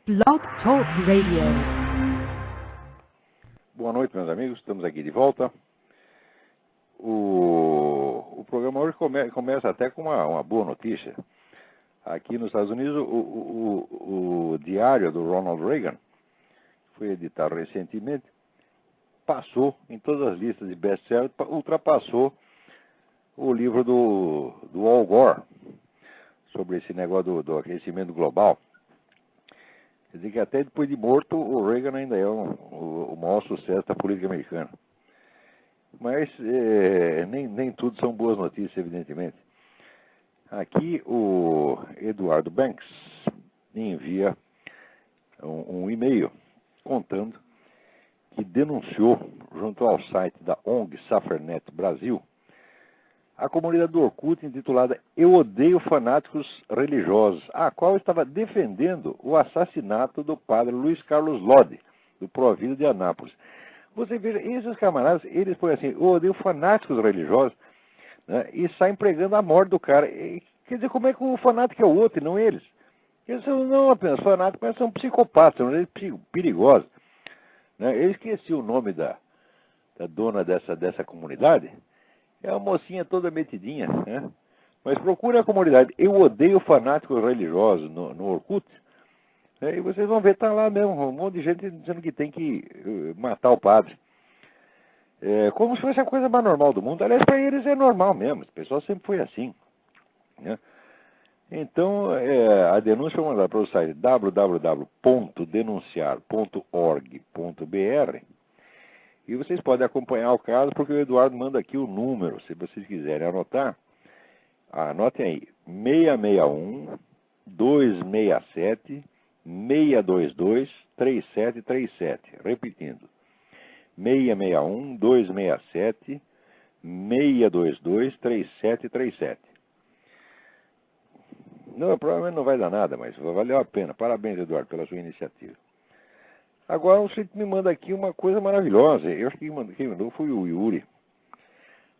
Blog Talk Radio. Boa noite, meus amigos. Estamos aqui de volta. O programa hoje começa até com uma boa notícia. Aqui nos Estados Unidos, o diário do Ronald Reagan, que foi editado recentemente, passou em todas as listas de best-sellers, ultrapassou o livro do Al Gore, sobre esse negócio do aquecimento global. Quer dizer que até depois de morto, o Reagan ainda é o maior sucesso da política americana. Mas nem tudo são boas notícias, evidentemente. Aqui o Eduardo Banks envia um e-mail contando que denunciou junto ao site da ONG Safranet Brasil a comunidade do Orkut intitulada Eu Odeio Fanáticos Religiosos, a qual estava defendendo o assassinato do padre Luiz Carlos Lodi, do Provida de Anápolis. Você veja, esses camaradas, eles põem assim, eu odeio fanáticos religiosos, né, e saem pregando a morte do cara. Quer dizer, como é que o fanático é o outro e não eles? Eles são não apenas fanáticos, mas são psicopatas, são perigosos. Né? Eu esqueci o nome da dona dessa comunidade. É uma mocinha toda metidinha, né? Mas procura a comunidade. Eu odeio fanáticos religiosos no Orkut. Né? E vocês vão ver, tá lá mesmo, um monte de gente dizendo que tem que matar o padre. Como se fosse a coisa mais normal do mundo. Aliás, para eles é normal mesmo. O pessoal sempre foi assim. Né? Então, a denúncia foi mandada para o site www.denunciar.org.br. E vocês podem acompanhar o caso, porque o Eduardo manda aqui o número, se vocês quiserem anotar. Anotem aí, 661-267-622-3737. Repetindo, 661-267-622-3737. Não, provavelmente não vai dar nada, mas valeu a pena. Parabéns, Eduardo, pela sua iniciativa. Agora você me manda aqui uma coisa maravilhosa. Eu acho que quem mandou foi o Yuri.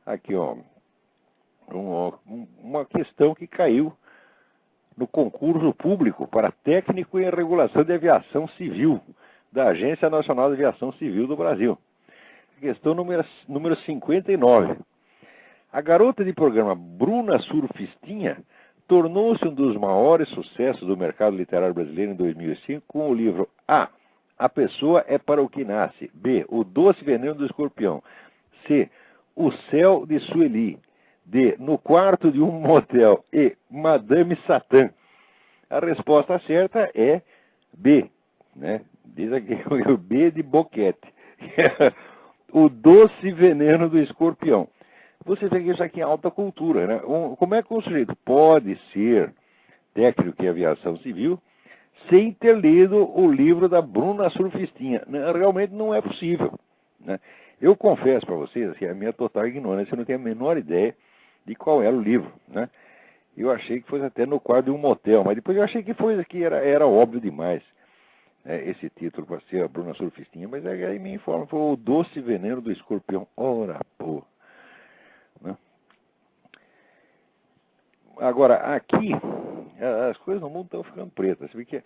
Aqui, ó. Uma questão que caiu no concurso público para técnico em regulação de aviação civil da Agência Nacional de Aviação Civil do Brasil. Questão número 59. A garota de programa Bruna Surfistinha tornou-se um dos maiores sucessos do mercado literário brasileiro em 2005 com o livro A pessoa é para o que nasce. B. O doce veneno do escorpião. C. O céu de Sueli. D. No quarto de um motel. E. Madame Satã. A resposta certa é B. Né? Diz aqui o B de boquete. O doce veneno do escorpião. Você vê que isso aqui é alta cultura. Né? Como é que um sujeito pode ser técnico em aviação civil sem ter lido o livro da Bruna Surfistinha? Realmente não é possível. Né? Eu confesso para vocês que a minha total ignorância, eu não tenho a menor ideia de qual era o livro. Né? Eu achei que fosse até No Quarto de um Motel, mas depois eu achei que era óbvio demais, esse título para ser a Bruna Surfistinha, mas aí me informa, foi O Doce Veneno do Escorpião. Ora, pô. Né? Agora, aqui, as coisas no mundo estão ficando pretas. Você vê que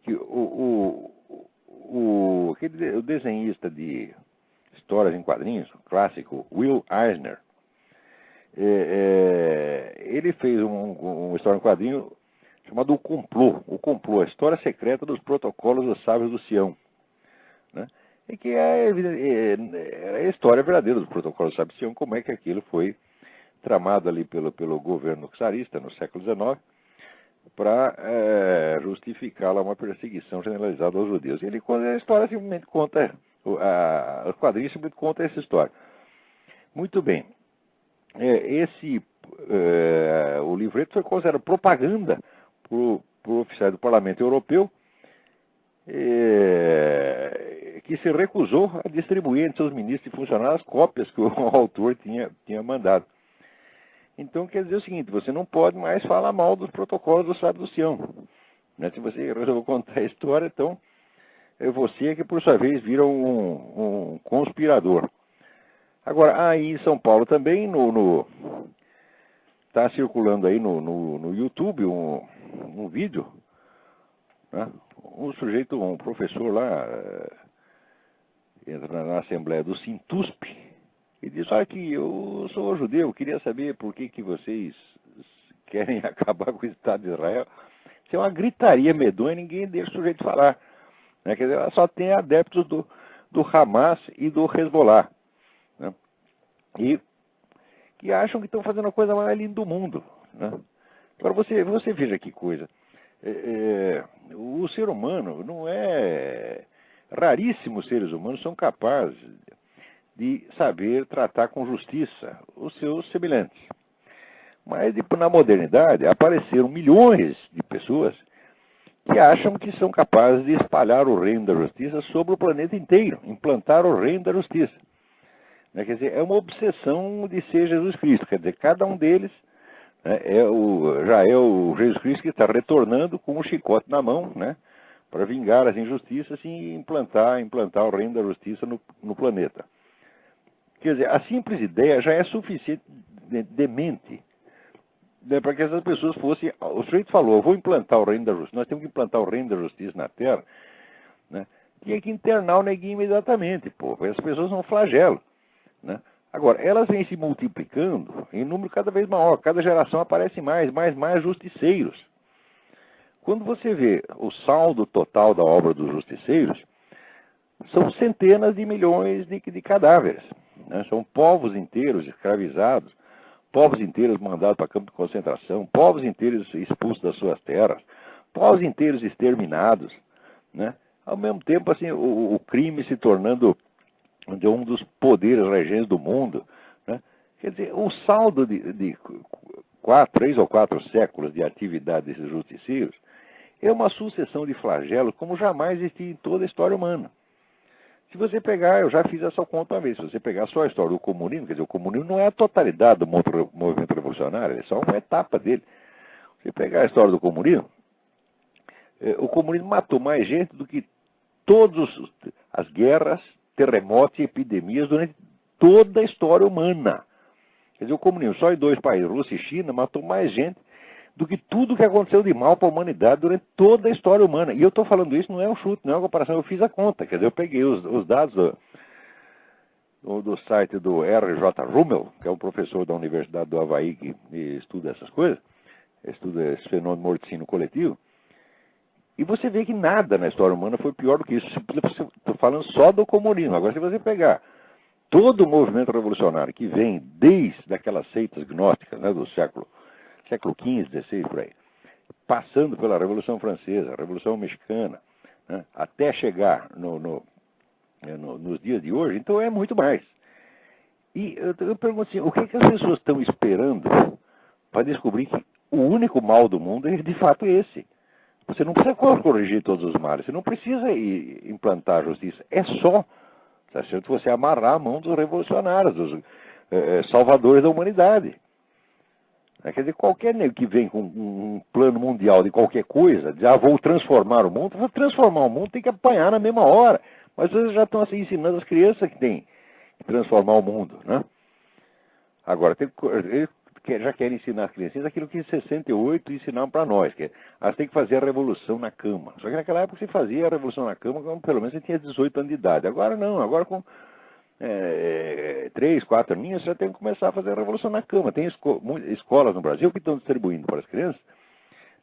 o desenhista de histórias em quadrinhos, clássico, Will Eisner, ele fez uma história em quadrinho chamada O Complô, a história secreta dos protocolos dos sábios do Sião. Né? E que é a história verdadeira dos protocolos dos sábios do Sião, como é que aquilo foi tramado ali pelo governo czarista no século XIX, para justificar lá uma perseguição generalizada aos judeus. Ele conta a história, simplesmente conta, os quadrinhos simplesmente contam essa história. Muito bem. O livreto foi considerado propaganda por oficiais do Parlamento Europeu, que se recusou a distribuir entre seus ministros e funcionários as cópias que o autor tinha mandado. Então quer dizer o seguinte, você não pode mais falar mal dos protocolos do sábio do Sião. Né? Se você resolveu contar a história, então é você que por sua vez vira um conspirador. Agora, aí em São Paulo também, está circulando aí no YouTube um vídeo, né? um sujeito, um professor lá, entra na Assembleia do Sintusp e diz, olha que eu sou judeu, queria saber por que vocês querem acabar com o Estado de Israel. Isso é uma gritaria medonha, ninguém deixa o sujeito falar. Né? Quer dizer, ela só tem adeptos do Hamas e do Hezbollah. Né? E que acham que estão fazendo a coisa mais linda do mundo. Né? Agora você veja que coisa. O ser humano não é... Raríssimos seres humanos são capazes de saber tratar com justiça os seus semelhantes. Mas na modernidade apareceram milhões de pessoas que acham que são capazes de espalhar o reino da justiça sobre o planeta inteiro, implantar o reino da justiça. Quer dizer, é uma obsessão de ser Jesus Cristo. Quer dizer, cada um deles, né, já é o Jesus Cristo que está retornando com um chicote na mão, né, para vingar as injustiças e implantar o reino da justiça no planeta. Quer dizer, a simples ideia já é suficiente demente, né, para que essas pessoas fossem... O sujeito falou, eu vou implantar o reino da justiça, nós temos que implantar o reino da justiça na Terra, né, tinha que internar o neguinho imediatamente, pô, as pessoas são um flagelo. Né? Agora, elas vêm se multiplicando em número cada vez maior, cada geração aparece mais justiceiros. Quando você vê o saldo total da obra dos justiceiros, são centenas de milhões de cadáveres. Né? São povos inteiros escravizados, povos inteiros mandados para campo de concentração, povos inteiros expulsos das suas terras, povos inteiros exterminados. Né? Ao mesmo tempo, assim, o crime se tornando um dos poderes regentes do mundo. Né? Quer dizer, o saldo de 3 ou 4 séculos de atividade desses justiceiros é uma sucessão de flagelos como jamais existiu em toda a história humana. Se você pegar, eu já fiz essa conta uma vez, se você pegar só a história do comunismo, quer dizer, o comunismo não é a totalidade do movimento revolucionário, é só uma etapa dele. Se você pegar a história do comunismo, o comunismo matou mais gente do que todas as guerras, terremotos e epidemias durante toda a história humana. Quer dizer, o comunismo só em 2 países, Rússia e China, matou mais gente do que tudo que aconteceu de mal para a humanidade durante toda a história humana. E eu estou falando isso, não é um chute, não é uma comparação, eu fiz a conta. Quer dizer, eu peguei os dados do site do R.J. Rummel, que é um professor da Universidade do Havaí que estuda essas coisas, estuda esse fenômeno morticínio coletivo, e você vê que nada na história humana foi pior do que isso. Estou falando só do comunismo. Agora, se você pegar todo o movimento revolucionário que vem desde aquelas seitas gnósticas, né, do século XV, XVI, por aí, passando pela Revolução Francesa, a Revolução Mexicana, né, até chegar nos dias de hoje, então é muito mais. E eu pergunto assim, o que as pessoas estão esperando para descobrir que o único mal do mundo é de fato esse? Você não precisa corrigir todos os males, você não precisa implantar a justiça. É só, tá certo, você amarrar a mão dos revolucionários, dos salvadores da humanidade. Quer dizer, qualquer nego que vem com um plano mundial de qualquer coisa, vou transformar o mundo, tem que apanhar na mesma hora. Mas vocês já estão assim, ensinando as crianças que tem que transformar o mundo. Né? Agora, já querem ensinar as crianças aquilo que em 68 ensinaram para nós, que elas têm que fazer a revolução na cama. Só que naquela época você fazia a revolução na cama, pelo menos você tinha 18 anos de idade. Agora não, agora com 3, 4 aninhos você já tem que começar a fazer a revolução na cama. Tem escolas no Brasil que estão distribuindo para as crianças,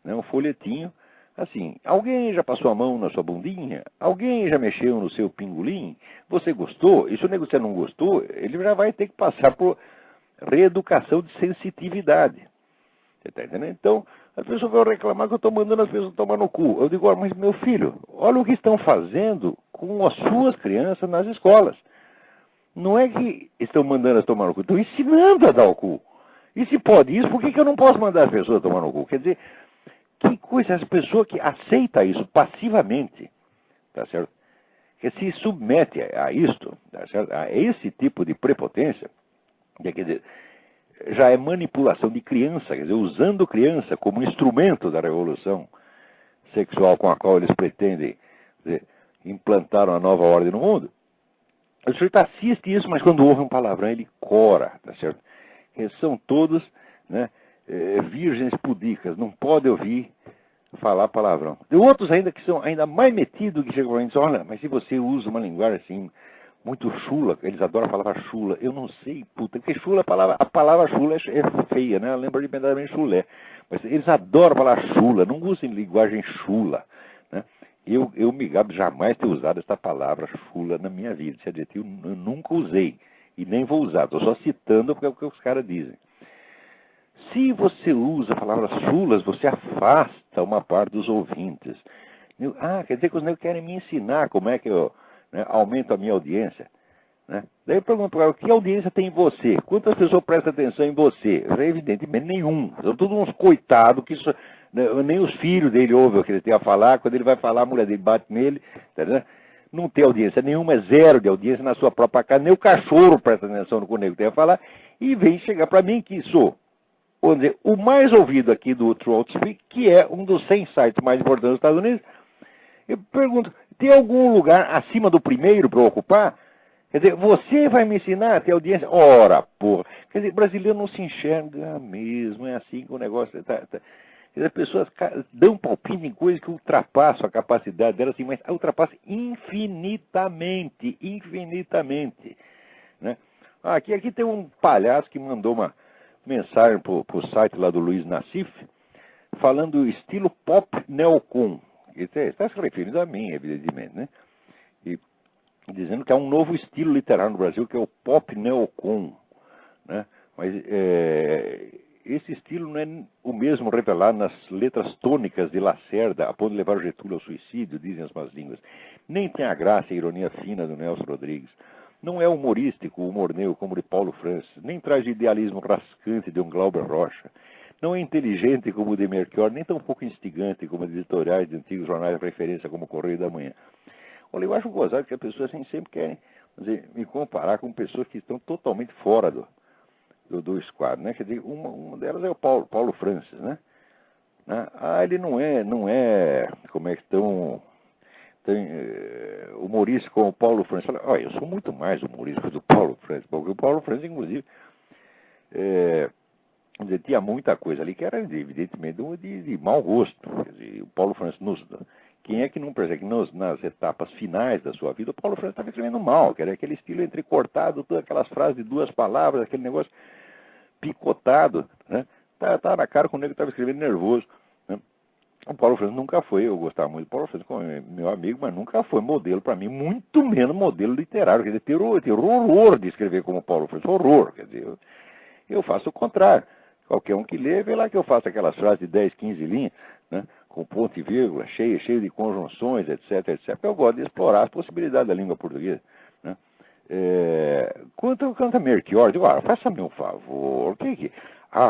né, um folhetinho, assim, alguém já passou a mão na sua bundinha? Alguém já mexeu no seu pingolim? Você gostou? E se o nego você não gostou, ele já vai ter que passar por reeducação de sensitividade. Você está entendendo? Então, as pessoas vão reclamar que eu estou mandando as pessoas tomar no cu. Eu digo, mas meu filho, olha o que estão fazendo com as suas crianças nas escolas. Não é que estão mandando as tomar no cu, estão ensinando a dar o cu. E se pode isso, por que eu não posso mandar as pessoas tomar no cu? Quer dizer, que coisa, as pessoas que aceitam isso passivamente, tá certo? Que se submete a isto, tá certo? A esse tipo de prepotência, quer dizer, já é manipulação de criança, quer dizer, usando criança como instrumento da revolução sexual com a qual eles pretendem, dizer, implantar uma nova ordem no mundo. O sujeito assiste isso, mas quando ouve um palavrão, ele cora, tá certo? Eles são todos, né, virgens pudicas, não pode ouvir falar palavrão. Tem outros ainda que são ainda mais metidos, que chegam pra mim e dizem, olha, mas se você usa uma linguagem assim, muito chula, eles adoram a palavra chula, eu não sei, puta, porque chula, a palavra chula é feia, né? Lembra de imediatamente chulé. Mas eles adoram falar chula, não usem linguagem chula, né? Eu me gabo de jamais ter usado essa palavra chula na minha vida, esse adjetivo eu nunca usei, e nem vou usar, estou só citando porque é o que os caras dizem. Se você usa palavras chulas, você afasta uma parte dos ouvintes. Ah, quer dizer que os negros querem me ensinar como é que eu, né, aumento a minha audiência. Né? Daí eu pergunto para ela, que audiência tem em você? Quantas pessoas prestam atenção em você? Evidentemente nenhum. São todos uns coitados que nem os filhos dele ouvem o que ele tem a falar. Quando ele vai falar, a mulher dele bate nele. Tá, não tem audiência nenhuma, é zero de audiência na sua própria casa. Nem o cachorro presta atenção no que o negro tem a falar. E vem chegar para mim que sou, vamos dizer, o mais ouvido aqui do Throat Speak, que é um dos 100 sites mais importantes dos Estados Unidos. Eu pergunto, tem algum lugar acima do primeiro para eu ocupar? Quer dizer, você vai me ensinar a ter audiência? Ora, porra. Quer dizer, brasileiro não se enxerga mesmo, é assim que o negócio está. As pessoas dão palpite em coisas que ultrapassam a capacidade delas, assim, mas ultrapassam infinitamente, infinitamente. Né? Aqui tem um palhaço que mandou uma mensagem para o site lá do Luiz Nassif, falando estilo pop neocon. Está se referindo a mim, evidentemente, né? E dizendo que há um novo estilo literário no Brasil, que é o pop neocon. Né? Mas esse estilo não é o mesmo revelado nas letras tônicas de Lacerda, a ponto de levar o Getúlio ao suicídio, dizem as más línguas. Nem tem a graça e a ironia fina do Nelson Rodrigues. Não é humorístico o humor negro como o de Paulo Francis, nem traz idealismo rascante de um Glauber Rocha. Não é inteligente como o de Melchior, nem tão pouco instigante como os editoriais de antigos jornais de referência como o Correio da Manhã. Olha, eu acho gozado que as pessoas assim, sempre querem me comparar com pessoas que estão totalmente fora do esquadro, né? Quer dizer, uma delas é o Paulo Francis, né? Ele não é, como é que estão... humorista como o Paulo Francis. Olha, eu sou muito mais humorista do Paulo Francis, porque o Paulo Francis, inclusive, tinha muita coisa ali que era, evidentemente, de mau gosto. Quer dizer, o Paulo Francis, quem é que não percebe que nas etapas finais da sua vida, o Paulo Francis estava escrevendo mal, que era aquele estilo entrecortado, todas aquelas frases de duas palavras, aquele negócio picotado, né? Tá na cara que o negro estava escrevendo nervoso. Né? O Paulo Francis nunca foi, eu gostava muito do Paulo Francis como meu amigo, mas nunca foi modelo para mim, muito menos modelo literário. Quer dizer, ter horror de escrever como o Paulo Francis, horror. Quer dizer, eu faço o contrário. Qualquer um que lê, vê lá que eu faço aquelas frases de 10, 15 linhas, né, com ponto e vírgula, cheio de conjunções, etc, etc. Eu gosto de explorar as possibilidades da língua portuguesa. Né? Quanto a Melchior, digo, faça-me um favor,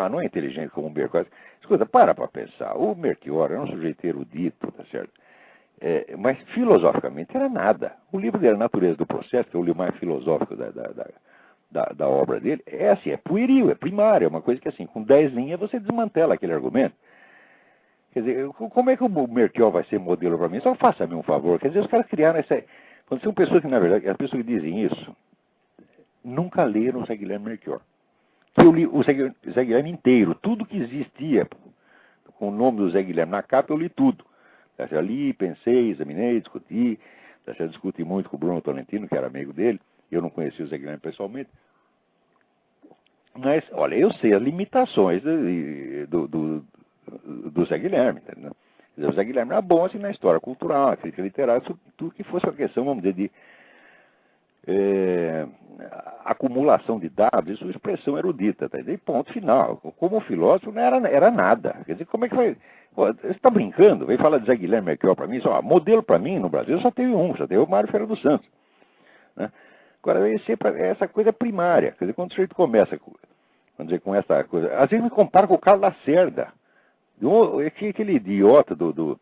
não é inteligente como o Melchior. Escuta, para pensar, o Melchior era um sujeito erudito, tá certo? Mas filosoficamente era nada. O livro dele, Natureza do Processo, que é o livro mais filosófico da obra dele, é pueril, é primário, é uma coisa que assim, com 10 linhas você desmantela aquele argumento. Quer dizer, como é que o Melchior vai ser modelo para mim? Só faça-me um favor. Quer dizer, os caras criaram essa... Quando são pessoas que, na verdade, as pessoas que dizem isso, nunca leram o Zé Guilherme Melchior. Eu li o Zé Guilherme inteiro, tudo que existia com o nome do Zé Guilherme na capa, eu li tudo. Eu li, pensei, examinei, discuti, discuti muito com o Bruno Tolentino, que era amigo dele. Eu não conhecia o Zé Guilherme pessoalmente. Mas, olha, eu sei as limitações do Zé Guilherme. Entendeu? O Zé Guilherme era bom assim, na história cultural, na crítica literária, tudo que fosse uma questão, vamos dizer, de acumulação de dados e sua expressão erudita. Tá? E ponto final. Como filósofo, não era nada. Quer dizer, como é que vai... Você está brincando? Vem falar de Zé Guilherme Melchior para mim. Modelo para mim, no Brasil, só teve o Mário Ferreira dos Santos. Né? Agora, essa coisa primária. Quer dizer, quando o sujeito começa com essa coisa... Às vezes me compara com o Carlos Lacerda. Aquele idiota do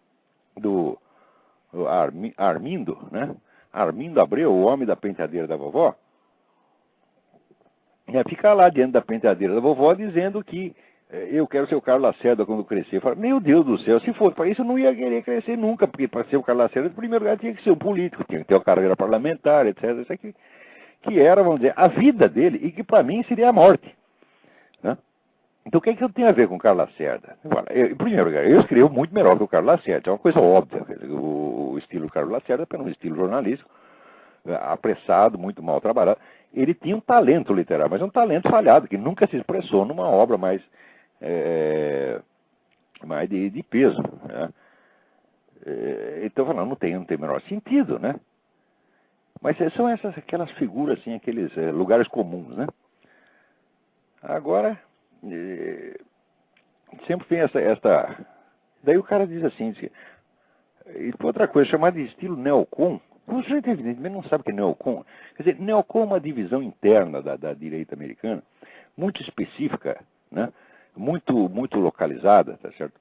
Armindo, né? Armindo Abreu, o homem da penteadeira da vovó. Fica lá dentro da penteadeira da vovó dizendo que eu quero ser o Carlos Lacerda quando crescer. Eu falo, meu Deus do céu, se fosse para isso eu não ia querer crescer nunca, porque para ser o Carlos Lacerda, em primeiro lugar, tinha que ser um político, tinha que ter uma carreira parlamentar, etc. Isso aqui, que era, vamos dizer, a vida dele e que para mim seria a morte. Né? Então o que é que eu tenho a ver com o Carlos Lacerda? Em primeiro lugar, eu escrevo muito melhor que o Carlos Lacerda, é uma coisa óbvia. O estilo do Carlos Lacerda é um estilo jornalístico, apressado, muito mal trabalhado. Ele tinha um talento literário, mas um talento falhado, que nunca se expressou numa obra mais de peso. Né? Então, falando, não tem o menor sentido, né? Mas são aquelas figuras, assim, aqueles lugares comuns, né? Agora, sempre tem esta... Daí o cara diz assim, e outra coisa, chamada de estilo neocon. O sujeito evidentemente não sabe o que é neocon. Quer dizer, neocon é uma divisão interna da direita americana, muito específica, né? Muito localizada, tá certo?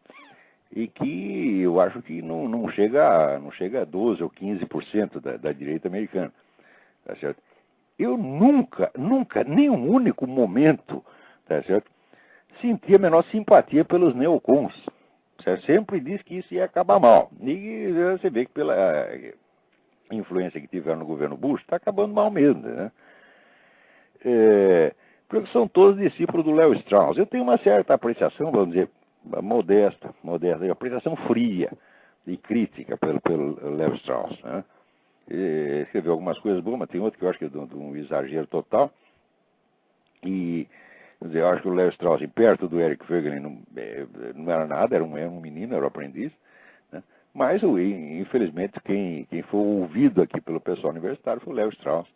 E que eu acho que não chega a 12 ou 15% da direita americana, tá certo? Eu nunca, nem um único momento, tá certo, senti a menor simpatia pelos neocons. Certo? Sempre disse que isso ia acabar mal. E você vê que pela influência que tiveram no governo Bush, está acabando mal mesmo, né? Porque são todos discípulos do Léo Strauss. Eu tenho uma certa apreciação, vamos dizer, modesta, apreciação fria e crítica pelo Léo Strauss, né? Escreveu algumas coisas boas, mas tem outra que eu acho que é de um exagero total. E eu acho que o Léo Strauss, perto do Eric Voegelin, não era nada, era um menino, era um aprendiz. Né? Mas, infelizmente, quem foi ouvido aqui pelo pessoal universitário foi o Léo Strauss.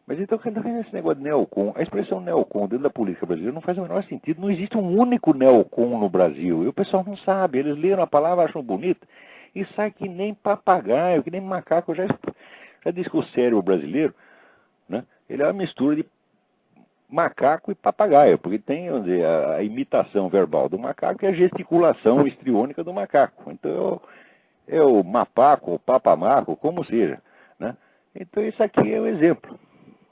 Mas então, esse negócio de neocon, a expressão neocon dentro da política brasileira não faz o menor sentido. Não existe um único neocon no Brasil. E o pessoal não sabe. Eles leram a palavra, acham bonita e sai que nem papagaio, que nem macaco. Já disse que o cérebro brasileiro, né, ele é uma mistura de macaco e papagaio, porque tem, vamos dizer, a imitação verbal do macaco e a gesticulação histriônica do macaco. Então, é o mapaco, o papamaco, como seja. Né? Então, isso aqui é o exemplo.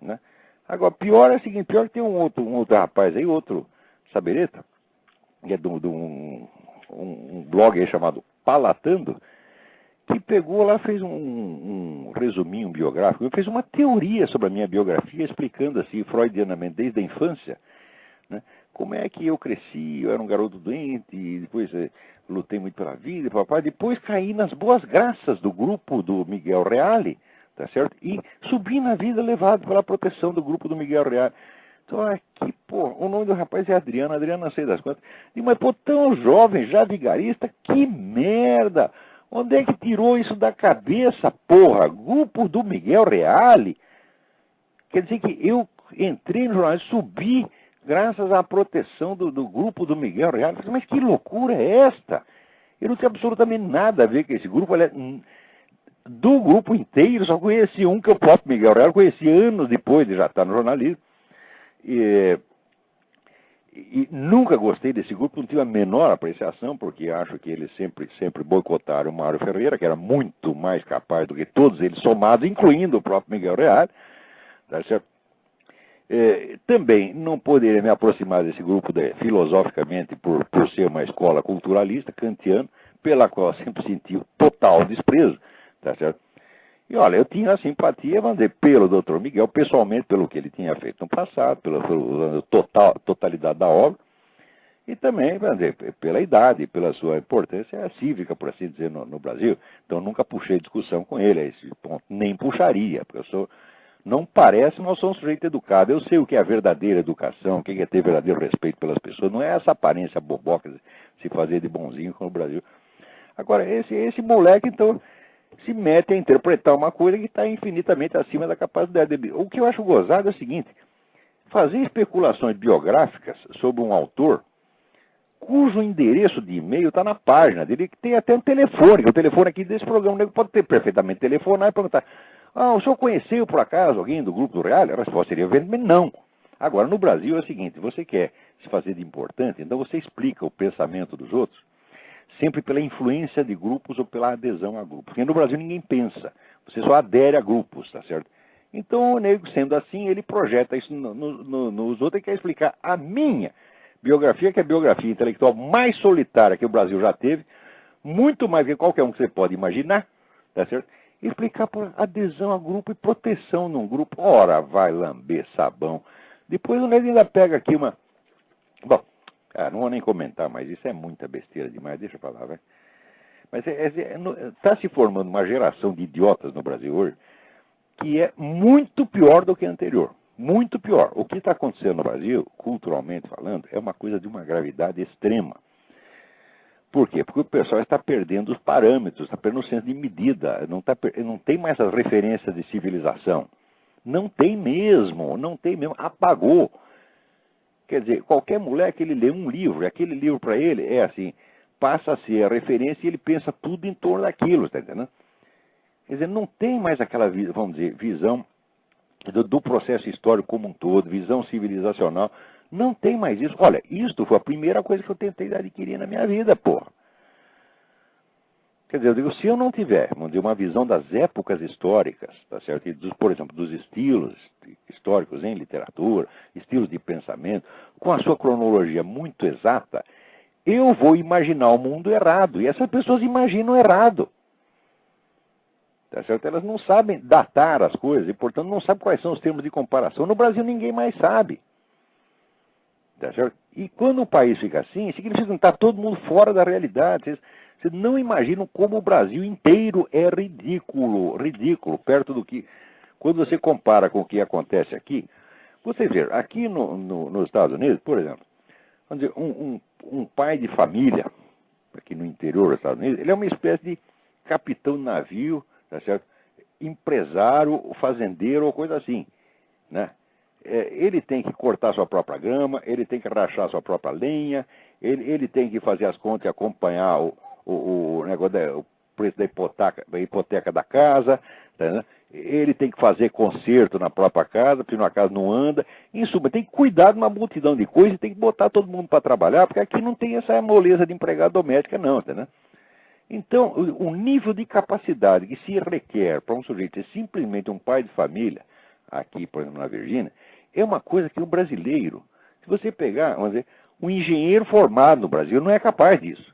Né? Agora, pior é o seguinte, pior que tem um outro rapaz aí, outro sabereta, que é de um blog aí chamado Palatando, que pegou lá, fez um resuminho biográfico, fez uma teoria sobre a minha biografia, explicando assim, freudianamente, desde a infância, né, como é que eu cresci, eu era um garoto doente, e depois lutei muito pela vida, papai, depois caí nas boas graças do grupo do Miguel Reale, tá certo? E subi na vida levado pela proteção do grupo do Miguel Reale. Então, aqui, pô, o nome do rapaz é Adriano não sei das quantas. E, mas, pô, tão jovem, já vigarista, que merda! Onde é que tirou isso da cabeça, porra? Grupo do Miguel Reale? Quer dizer que eu entrei no jornal, subi graças à proteção do grupo do Miguel Reale. Mas que loucura é esta? Eu não tenho absolutamente nada a ver com esse grupo. Aliás, do grupo inteiro, só conheci um, que é o próprio Miguel Reale, conheci anos depois de já estar no jornalismo. E nunca gostei desse grupo, não tive a menor apreciação, porque acho que eles sempre boicotaram o Mário Ferreira, que era muito mais capaz do que todos eles somados, incluindo o próprio Miguel Reale. Tá certo? Também não poderia me aproximar desse grupo filosoficamente por ser uma escola culturalista, kantiana, pela qual eu sempre senti o total desprezo. Tá certo? E olha, eu tinha a simpatia, vamos dizer, pelo Dr. Miguel, pessoalmente, pelo que ele tinha feito no passado, pela totalidade da obra, e também, vamos dizer, pela idade, pela sua importância cívica, por assim dizer, no Brasil. Então, nunca puxei discussão com ele a esse ponto, nem puxaria, porque não parece, mas eu sou um sujeito educado. Eu sei o que é a verdadeira educação, o que é ter verdadeiro respeito pelas pessoas, não é essa aparência boboca de se fazer de bonzinho com o Brasil. Agora, esse moleque, então, se mete a interpretar uma coisa que está infinitamente acima da capacidade dele. O que eu acho gozado é o seguinte: fazer especulações biográficas sobre um autor cujo endereço de e-mail está na página dele, que tem até um telefone, que é o telefone aqui desse programa, ele pode ter perfeitamente telefonar e perguntar: o senhor conheceu por acaso alguém do grupo do Reale? A resposta seria evidentemente não. Agora, no Brasil é o seguinte: você quer se fazer de importante, então você explica o pensamento dos outros, sempre pela influência de grupos ou pela adesão a grupos. Porque no Brasil ninguém pensa, você só adere a grupos, tá certo? Então o nego, sendo assim, ele projeta isso nos outros e quer explicar a minha biografia, que é a biografia intelectual mais solitária que o Brasil já teve, muito mais que qualquer um que você pode imaginar, tá certo? E explicar por adesão a grupo e proteção num grupo. Ora, vai lamber sabão. Depois o nego ainda pega aqui uma... Bom, Ah, não vou nem comentar, mas isso é muita besteira demais, deixa eu falar, vai. Mas está se formando uma geração de idiotas no Brasil hoje que é muito pior do que a anterior. Muito pior. O que está acontecendo no Brasil, culturalmente falando, é uma coisa de uma gravidade extrema. Por quê? Porque o pessoal está perdendo os parâmetros, está perdendo o senso de medida, não tem mais as referências de civilização. Não tem mesmo, apagou. Quer dizer, qualquer moleque, ele lê um livro, e aquele livro para ele é assim, passa a ser a referência e ele pensa tudo em torno daquilo, está entendendo? Quer dizer, não tem mais aquela, vamos dizer, visão do processo histórico como um todo, visão civilizacional. Não tem mais isso. Olha, isto foi a primeira coisa que eu tentei adquirir na minha vida, porra. Quer dizer, eu digo, se eu não tiver, vamos dizer, uma visão das épocas históricas, tá certo? Por exemplo, dos estilos históricos em literatura, estilos de pensamento, com a sua cronologia muito exata, eu vou imaginar o mundo errado. E essas pessoas imaginam errado. Tá certo? Elas não sabem datar as coisas e, portanto, não sabem quais são os termos de comparação. No Brasil, ninguém mais sabe. Tá certo? E quando o país fica assim, significa que está todo mundo fora da realidade. Vocês não imaginam como o Brasil inteiro é ridículo, perto do que... Quando você compara com o que acontece aqui, você vê, aqui nos Estados Unidos, por exemplo, vamos dizer, um pai de família, aqui no interior dos Estados Unidos, ele é uma espécie de capitão de navio, tá certo? Empresário, fazendeiro ou coisa assim, né? Ele tem que cortar sua própria grama, ele tem que rachar sua própria lenha, ele tem que fazer as contas e acompanhar o negócio o preço da hipoteca da casa, tá, ele tem que fazer conserto na própria casa, porque a casa não anda. Em suma, tem que cuidar de uma multidão de coisas e tem que botar todo mundo para trabalhar, porque aqui não tem essa moleza de empregada doméstica não, tá, né? Então, o nível de capacidade que se requer para um sujeito ser simplesmente um pai de família, aqui, por exemplo, na Virgínia, é uma coisa que o brasileiro, se você pegar, vamos dizer, um engenheiro formado no Brasil não é capaz disso.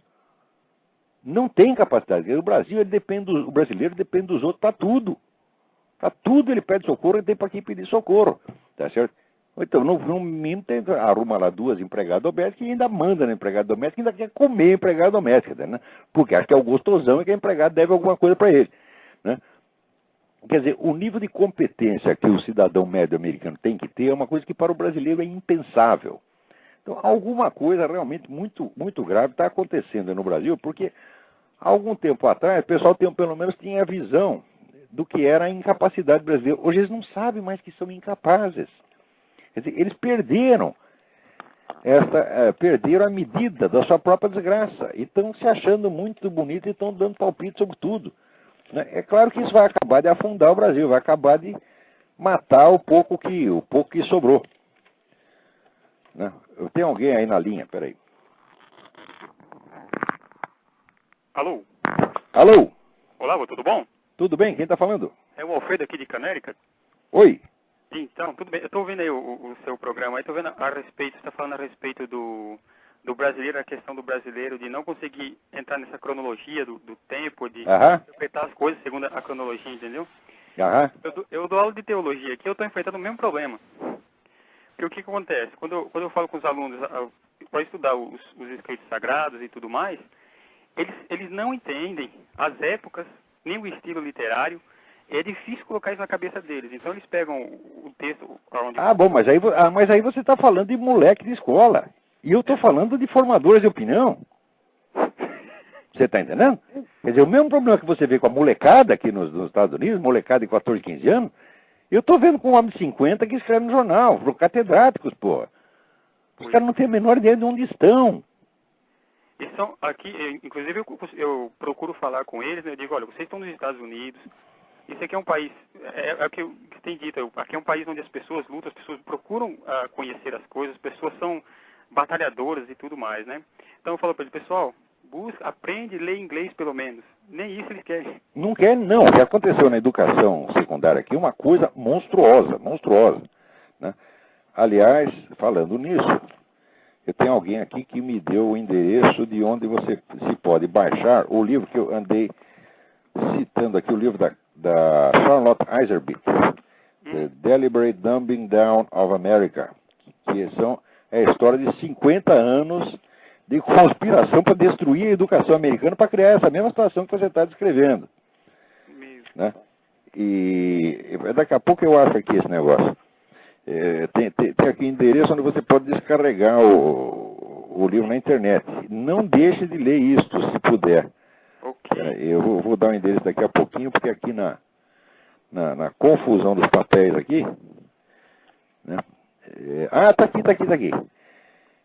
Não tem capacidade. O brasileiro depende dos outros para tudo. Para tudo ele pede socorro e tem para quem pedir socorro. Tá certo? Então, no mínimo, arruma lá 2 empregadas domésticas e ainda manda na empregada doméstica e ainda quer comer a empregada doméstica, né? Porque acha que é o gostosão e que a empregada deve alguma coisa para ele, né? Quer dizer, o nível de competência que o cidadão médio americano tem que ter é uma coisa que para o brasileiro é impensável. Então, alguma coisa realmente muito, muito grave está acontecendo no Brasil, porque há algum tempo atrás o pessoal pelo menos tinha a visão do que era a incapacidade brasileira. Hoje eles não sabem mais que são incapazes. Quer dizer, eles perderam a medida da sua própria desgraça e estão se achando muito bonito e estão dando palpite sobre tudo. Né? É claro que isso vai acabar de afundar o Brasil, vai acabar de matar o pouco que sobrou. Né? Eu tenho alguém aí na linha, peraí. Alô? Alô? Olá, tudo bom? Tudo bem? Quem está falando? É o Alfredo aqui de Canérica. Oi? Então, tudo bem. Eu estou ouvindo aí o seu programa, aí estou vendo a respeito, você está falando a respeito do brasileiro, a questão do brasileiro de não conseguir entrar nessa cronologia do tempo, de interpretar as coisas segundo a cronologia, entendeu? Eu dou aula de teologia aqui, eu estou enfrentando o mesmo problema. Porque o que acontece? Quando eu falo com os alunos para estudar os escritos sagrados e tudo mais, eles não entendem as épocas, nem o estilo literário. É difícil colocar isso na cabeça deles. Então eles pegam o texto... Bom, mas aí você está falando de moleque de escola. E eu estou falando de formadores de opinião. Você está entendendo? Quer dizer, o mesmo problema que você vê com a molecada aqui nos Estados Unidos, molecada de 14, 15 anos, eu estou vendo com um homem de 50 que escreve no jornal, catedráticos, pô. Os caras não têm a menor ideia de onde estão. Eles são aqui, inclusive eu procuro falar com eles, né? Eu digo, olha, vocês estão nos Estados Unidos, isso aqui é um país, é o que tem dito, aqui é um país onde as pessoas lutam, as pessoas procuram conhecer as coisas, as pessoas são batalhadoras e tudo mais, né? Então eu falo para eles, pessoal, aprende a ler inglês pelo menos. Nem isso eles querem. Não querem, não. O que aconteceu na educação secundária aqui é uma coisa monstruosa, né? Aliás, falando nisso, eu tenho alguém aqui que me deu o endereço de onde você se pode baixar o livro que eu andei citando aqui, o livro da Charlotte Iserbyt, The Deliberate Dumbing Down of America, que são É a história de 50 anos de conspiração para destruir a educação americana para criar essa mesma situação que você está descrevendo. Né? E daqui a pouco eu acho aqui esse negócio. Tem aqui endereço onde você pode descarregar o livro na internet. Não deixe de ler isto, se puder. Okay. Eu vou dar o endereço daqui a pouquinho, porque aqui na confusão dos papéis aqui... Né? Tá aqui.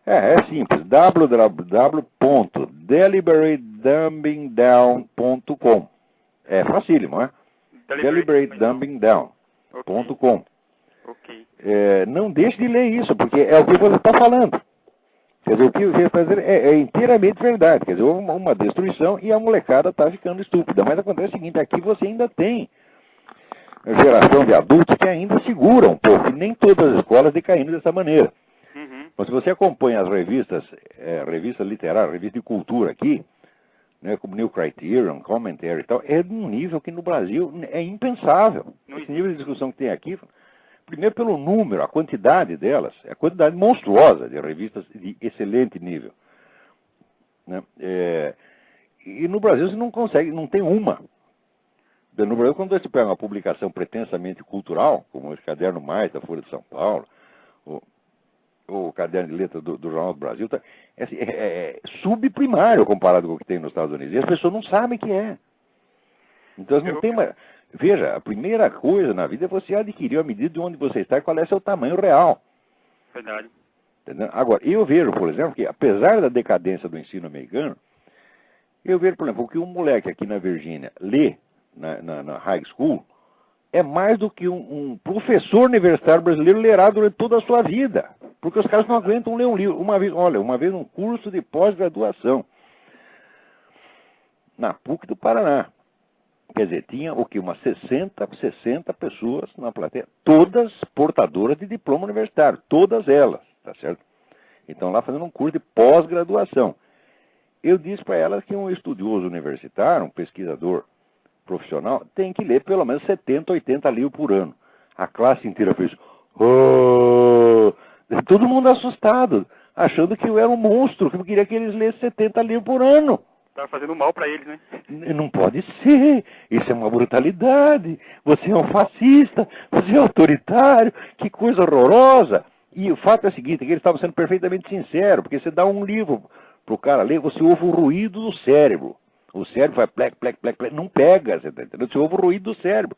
É simples. www.deliberatedumbingdown.com. É facílimo, né? Deliberatedumbingdown.com. Okay. Não deixe de ler isso, porque é o que você está falando. Quer dizer, o que você está dizendo é inteiramente verdade. Quer dizer, houve uma destruição e a molecada está ficando estúpida. Mas acontece o seguinte, aqui você ainda tem geração de adultos que ainda seguram um pouco, e nem todas as escolas decaindo dessa maneira. Mas se você acompanha as revistas literárias, revistas de cultura aqui, né, como New Criterion, Commentary e tal, é de um nível que no Brasil é impensável. Esse nível de discussão que tem aqui, primeiro pelo número, a quantidade delas, é a quantidade monstruosa de revistas de excelente nível. Né? E no Brasil você não consegue, não tem uma. No Brasil, quando você pega uma publicação pretensamente cultural, como o Caderno Mais da Folha de São Paulo, o Caderno de Letras do Jornal do Brasil, é subprimário comparado com o que tem nos Estados Unidos. E as pessoas não sabem o que é. Então, não tem mais... Veja, a primeira coisa na vida é você adquirir a medida de onde você está e qual é seu tamanho real. Verdade. Entendeu? Agora, eu vejo, por exemplo, que apesar da decadência do ensino americano, eu vejo, por exemplo, o que um moleque aqui na Virgínia lê na high school é mais do que um professor universitário brasileiro lerá durante toda a sua vida. Porque os caras não aguentam ler um livro. Uma vez um curso de pós-graduação na PUC do Paraná. Quer dizer, tinha o que? Umas 60 pessoas na plateia, todas portadoras de diploma universitário, todas elas, tá certo? Então lá fazendo um curso de pós-graduação. Eu disse para elas que um estudioso universitário, um pesquisador profissional, tem que ler pelo menos 70, 80 livros por ano. A classe inteira fez... Oh! Todo mundo assustado, achando que eu era um monstro, que eu queria que eles lessem 70 livros por ano. Tá fazendo mal para eles, né? Não pode ser, isso é uma brutalidade, você é um fascista, você é autoritário, que coisa horrorosa. E o fato é o seguinte, que eles estavam sendo perfeitamente sinceros, porque você dá um livro para o cara ler, você ouve o ruído do cérebro. O cérebro faz plec, plec, plec, plec, não pega, você tá entendendo? Você ouve o ruído do cérebro.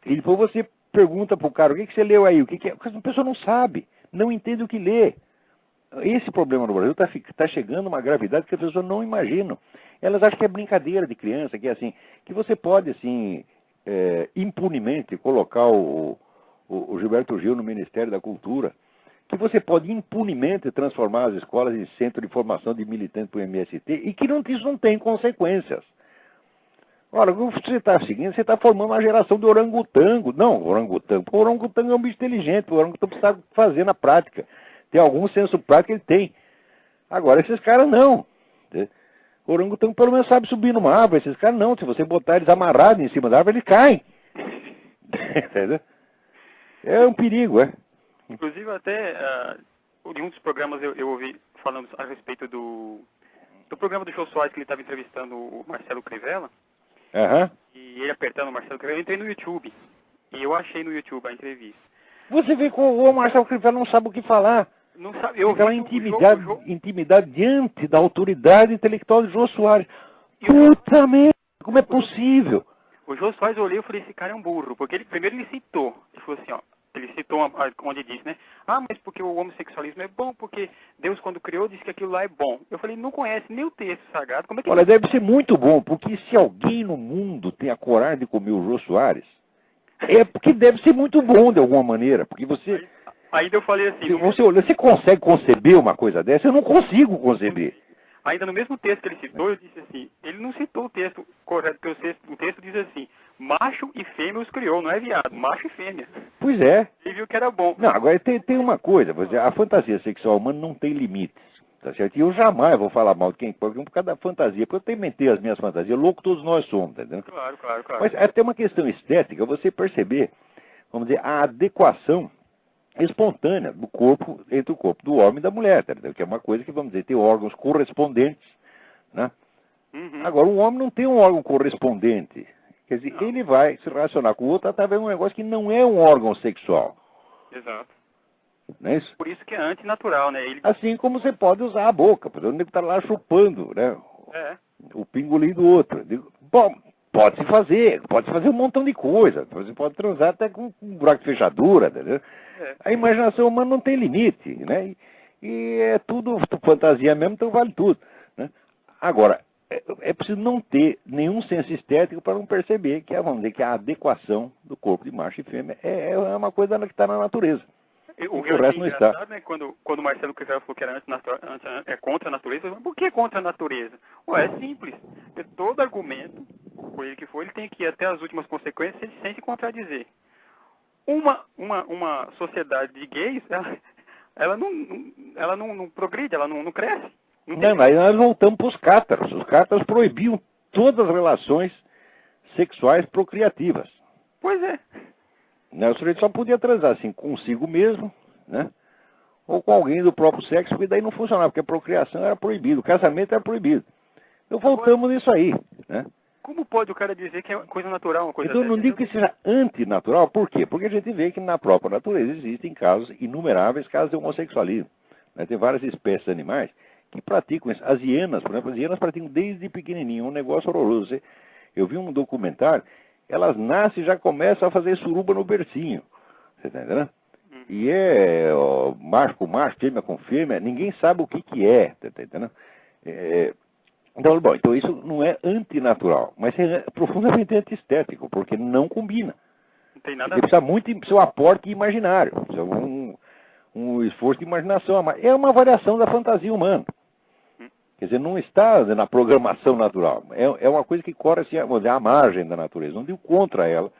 E depois você pergunta para o cara, o que você leu aí? O que é? Porque a pessoa não sabe, não entende o que lê. Esse problema no Brasil está chegando a uma gravidade que as pessoas não imaginam. Elas acham que é brincadeira de criança, que é assim, que você pode, assim, impunemente colocar o Gilberto Gil no Ministério da Cultura, que você pode impunemente transformar as escolas em centro de formação de militantes para o MST e que isso não tem consequências. Ora, o que você está seguindo, você está formando uma geração de orangotango. Não, orangotango. O orangotango é um bicho inteligente, o orangotango precisa fazer na prática. Tem algum senso prático, ele tem. Agora, esses caras não. O orangotango pelo menos sabe subir numa árvore, esses caras não. Se você botar eles amarrados em cima da árvore, eles caem. Entendeu? É um perigo, é. Inclusive, até em um dos programas eu ouvi falando a respeito do programa do Jô Soares, que ele estava entrevistando o Marcelo Crivella. E ele apertando o Marcelo Crivella. Eu entrei no YouTube. E eu achei no YouTube a entrevista. Você vê que o Marcelo Crivella não sabe o que falar. Não sabe. Eu aquela intimidade diante da autoridade intelectual de Jô Soares. Puta merda, como é possível? O Jô Soares, eu olhei e falei, esse cara é um burro. Porque primeiro ele citou. Ele falou assim, ó. Ele citou onde diz, né? Ah, mas porque o homossexualismo é bom, porque Deus, quando criou, disse que aquilo lá é bom. Eu falei, não conhece nem o texto sagrado. Como é que Olha, deve ser muito bom, porque se alguém no mundo tem a coragem de comer o Jô Soares, é porque deve ser muito bom de alguma maneira. Porque você... Ainda eu falei assim... Você consegue conceber uma coisa dessa? Eu não consigo conceber. Ainda no mesmo texto que ele citou, eu disse assim, ele não citou o texto correto, porque o texto diz assim, macho e fêmea os criou, não é viado, macho e fêmea. Pois é. Ele viu que era bom. Não, agora tem uma coisa, a fantasia sexual humana não tem limites, tá certo? E eu jamais vou falar mal de quem pode, por causa da fantasia, porque eu também tenho as minhas fantasias, louco todos nós somos, tá entendendo? Claro. Mas até uma questão estética, você perceber, vamos dizer, a adequação espontânea do corpo, entre o corpo do homem e da mulher, entendeu? Que é uma coisa que, vamos dizer, tem órgãos correspondentes, né? Agora, o homem não tem um órgão correspondente. Quer dizer, ele vai se relacionar com o outro através de um negócio que não é um órgão sexual. Exato. Não é isso? Por isso que é antinatural, né? Assim como você pode usar a boca, por exemplo, está lá chupando, né? O pingolim do outro. Bom, pode-se fazer um montão de coisa. Você pode transar até com um buraco de fechadura, entendeu? A imaginação humana não tem limite, né? E é tudo fantasia mesmo, então vale tudo, né? Agora, é preciso não ter nenhum senso estético para não perceber que, vamos dizer, que a adequação do corpo de macho e fêmea é uma coisa que está na natureza. O resto não está. Né, quando o Marcelo Crivella falou que era contra a natureza, eu falei, por que contra a natureza? Ué, é simples. Todo argumento, por ele que for, ele tem que ir até as últimas consequências, ele sem se contradizer. Uma sociedade de gays, ela não progride, ela não cresce. Não, aí nós voltamos para os cátaros. Os cátaros proibiam todas as relações sexuais procriativas. Pois é. O sujeito só podia transar assim consigo mesmo, né? Ou com alguém do próprio sexo, porque daí não funcionava, porque a procriação era proibida, o casamento era proibido. Então voltamos nisso aí, né? Como pode o cara dizer que é coisa natural, uma coisa Então eu não digo que seja antinatural, por quê? Porque a gente vê que na própria natureza existem casos, inumeráveis casos de homossexualismo, né? Tem várias espécies de animais que praticam isso. As hienas, por exemplo, as hienas praticam desde pequenininho, um negócio horroroso. Eu vi um documentário, elas nascem e já começam a fazer suruba no bercinho. Você está entendendo? E macho com macho, fêmea com fêmea, ninguém sabe o que é. Tá entendendo? Então isso não é antinatural, mas é profundamente antiestético, porque não combina. Não tem nada a ver. Precisa muito do seu aporte imaginário, precisa um esforço de imaginação. É uma variação da fantasia humana. Quer dizer, não está na programação natural. É uma coisa que corre assim, à margem da natureza. Não digo contra ela,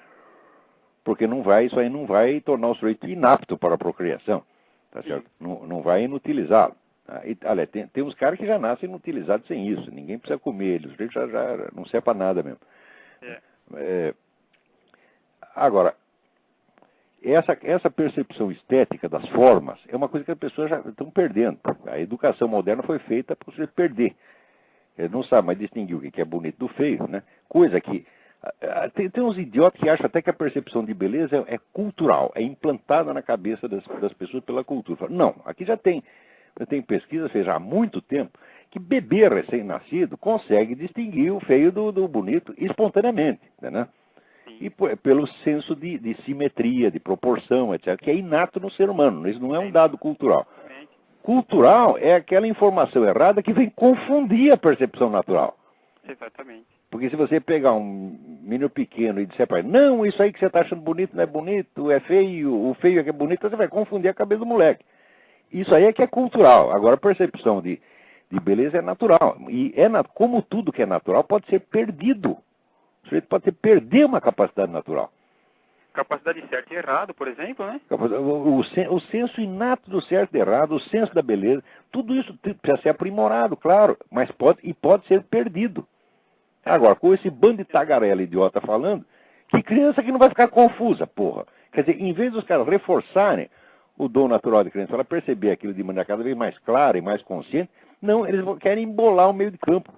porque isso aí não vai tornar o sujeito inapto para a procriação. Tá certo? Não vai inutilizá-lo. Tá? Tem uns caras que já nascem inutilizados sem isso. Ninguém precisa comer eles. O sujeito já não serve para nada mesmo. Agora, essa percepção estética das formas é uma coisa que as pessoas já estão perdendo. A educação moderna foi feita para você perder. Ele não sabe mais distinguir o que é bonito do feio, né? Coisa que... Tem uns idiotas que acham até que a percepção de beleza é cultural, é implantada na cabeça das pessoas pela cultura. Não, aqui já tem pesquisas feitas há muito tempo que bebê recém-nascido consegue distinguir o feio do bonito espontaneamente, né? E pelo senso de simetria, de proporção, etc., que é inato no ser humano. Isso não é um dado cultural. Cultural é aquela informação errada que vem confundir a percepção natural. Exatamente. Porque se você pegar um menino pequeno e disser para ele, não, isso aí que você está achando bonito não é bonito, é feio, o feio é que é bonito, você vai confundir a cabeça do moleque. Isso aí é que é cultural. Agora a percepção de beleza é natural. E como tudo que é natural pode ser perdido. O sujeito pode perder uma capacidade natural. Capacidade de certo e errado, por exemplo, né? O senso inato do certo e errado, o senso da beleza, tudo isso precisa ser aprimorado, claro, mas pode ser perdido. Agora, com esse bando de tagarela idiota falando, que criança que não vai ficar confusa, porra. Quer dizer, em vez dos caras reforçarem o dom natural da criança, ela perceber aquilo de maneira cada vez mais clara e mais consciente, não, eles querem embolar o meio de campo.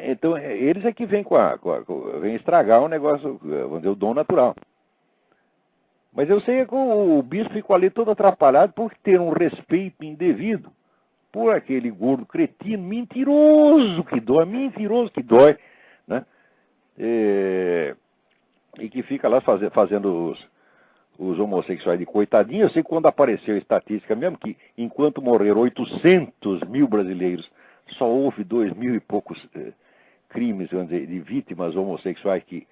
Então, eles é que vêm vem estragar o negócio, vamos dizer, o dom natural. Mas eu sei que o bispo ficou ali todo atrapalhado por ter um respeito indevido por aquele gordo cretino, mentiroso que dói, né? E que fica lá fazendo os homossexuais de coitadinho. Eu sei que quando apareceu a estatística mesmo, que enquanto morreram 800 mil brasileiros, só houve 2.000 e poucos crimes, vamos dizer, de vítimas homossexuais que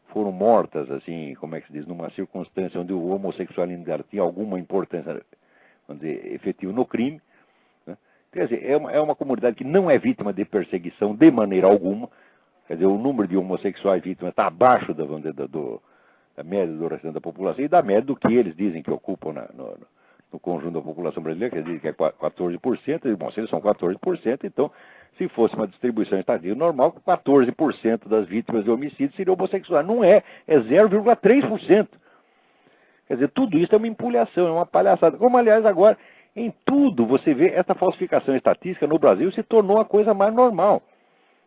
foram mortas, assim, como é que se diz, numa circunstância onde o homossexualismo tinha alguma importância, vamos dizer, efetiva no crime. Né? Quer dizer, é uma comunidade que não é vítima de perseguição de maneira alguma. Quer dizer, o número de homossexuais vítimas está abaixo da média do restante da população e da média do que eles dizem que ocupam no conjunto da população brasileira, quer dizer que é 14%, e, bom, se eles são 14%, então, se fosse uma distribuição estatística normal, 14% das vítimas de homicídio seriam homossexuais. Não é 0,3%. Quer dizer, tudo isso é uma empulhação, é uma palhaçada. Como, aliás, agora, em tudo, você vê essa falsificação estatística no Brasil se tornou a coisa mais normal.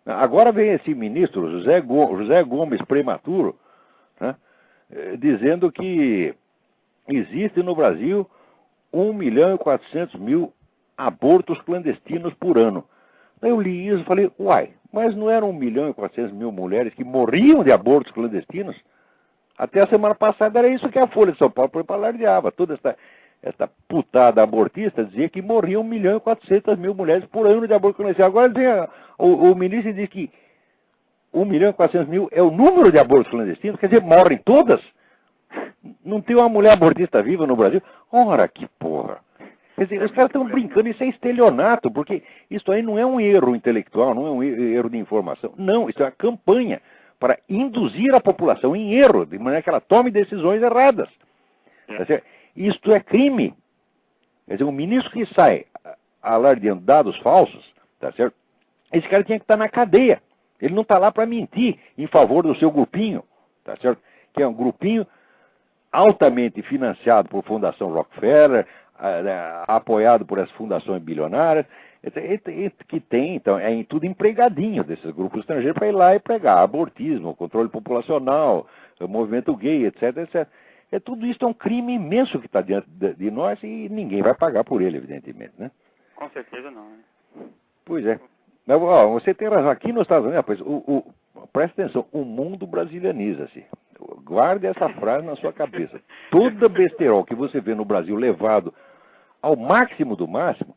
Agora vem esse ministro, José Gomes Prematuro, né, dizendo que existe no Brasil 1.400.000 abortos clandestinos por ano. Daí eu li isso e falei, uai, mas não eram 1.400.000 mulheres que morriam de abortos clandestinos? Até a semana passada era isso que a Folha de São Paulo alardeava. Toda essa putada abortista dizia que morriam 1.400.000 mulheres por ano de aborto clandestino. Agora o ministro diz que 1.400.000 é o número de abortos clandestinos, quer dizer, morrem todas? Não tem uma mulher abortista viva no Brasil? Ora, que porra! Quer dizer, os caras estão brincando, isso é estelionato, porque isso aí não é um erro intelectual, não é um erro de informação. Não, isso é uma campanha para induzir a população em erro, de maneira que ela tome decisões erradas. Tá certo? Isto é crime. Quer dizer, um ministro que sai alardeando dados falsos, tá certo? Esse cara tinha que estar na cadeia. Ele não está lá para mentir em favor do seu grupinho, tá certo? Que é um grupinho altamente financiado por Fundação Rockefeller, apoiado por essas fundações bilionárias, que tem, então, é tudo empregadinho desses grupos estrangeiros para ir lá e pregar abortismo, controle populacional, movimento gay, etc, etc. Tudo isso é um crime imenso que está diante de nós e ninguém vai pagar por ele, evidentemente, né? Com certeza não, né? Pois é. Mas, ó, você tem razão. Aqui nos Estados Unidos, presta atenção, o mundo brasilianiza-se. Guarde essa frase na sua cabeça. Toda besterol que você vê no Brasil levado ao máximo do máximo,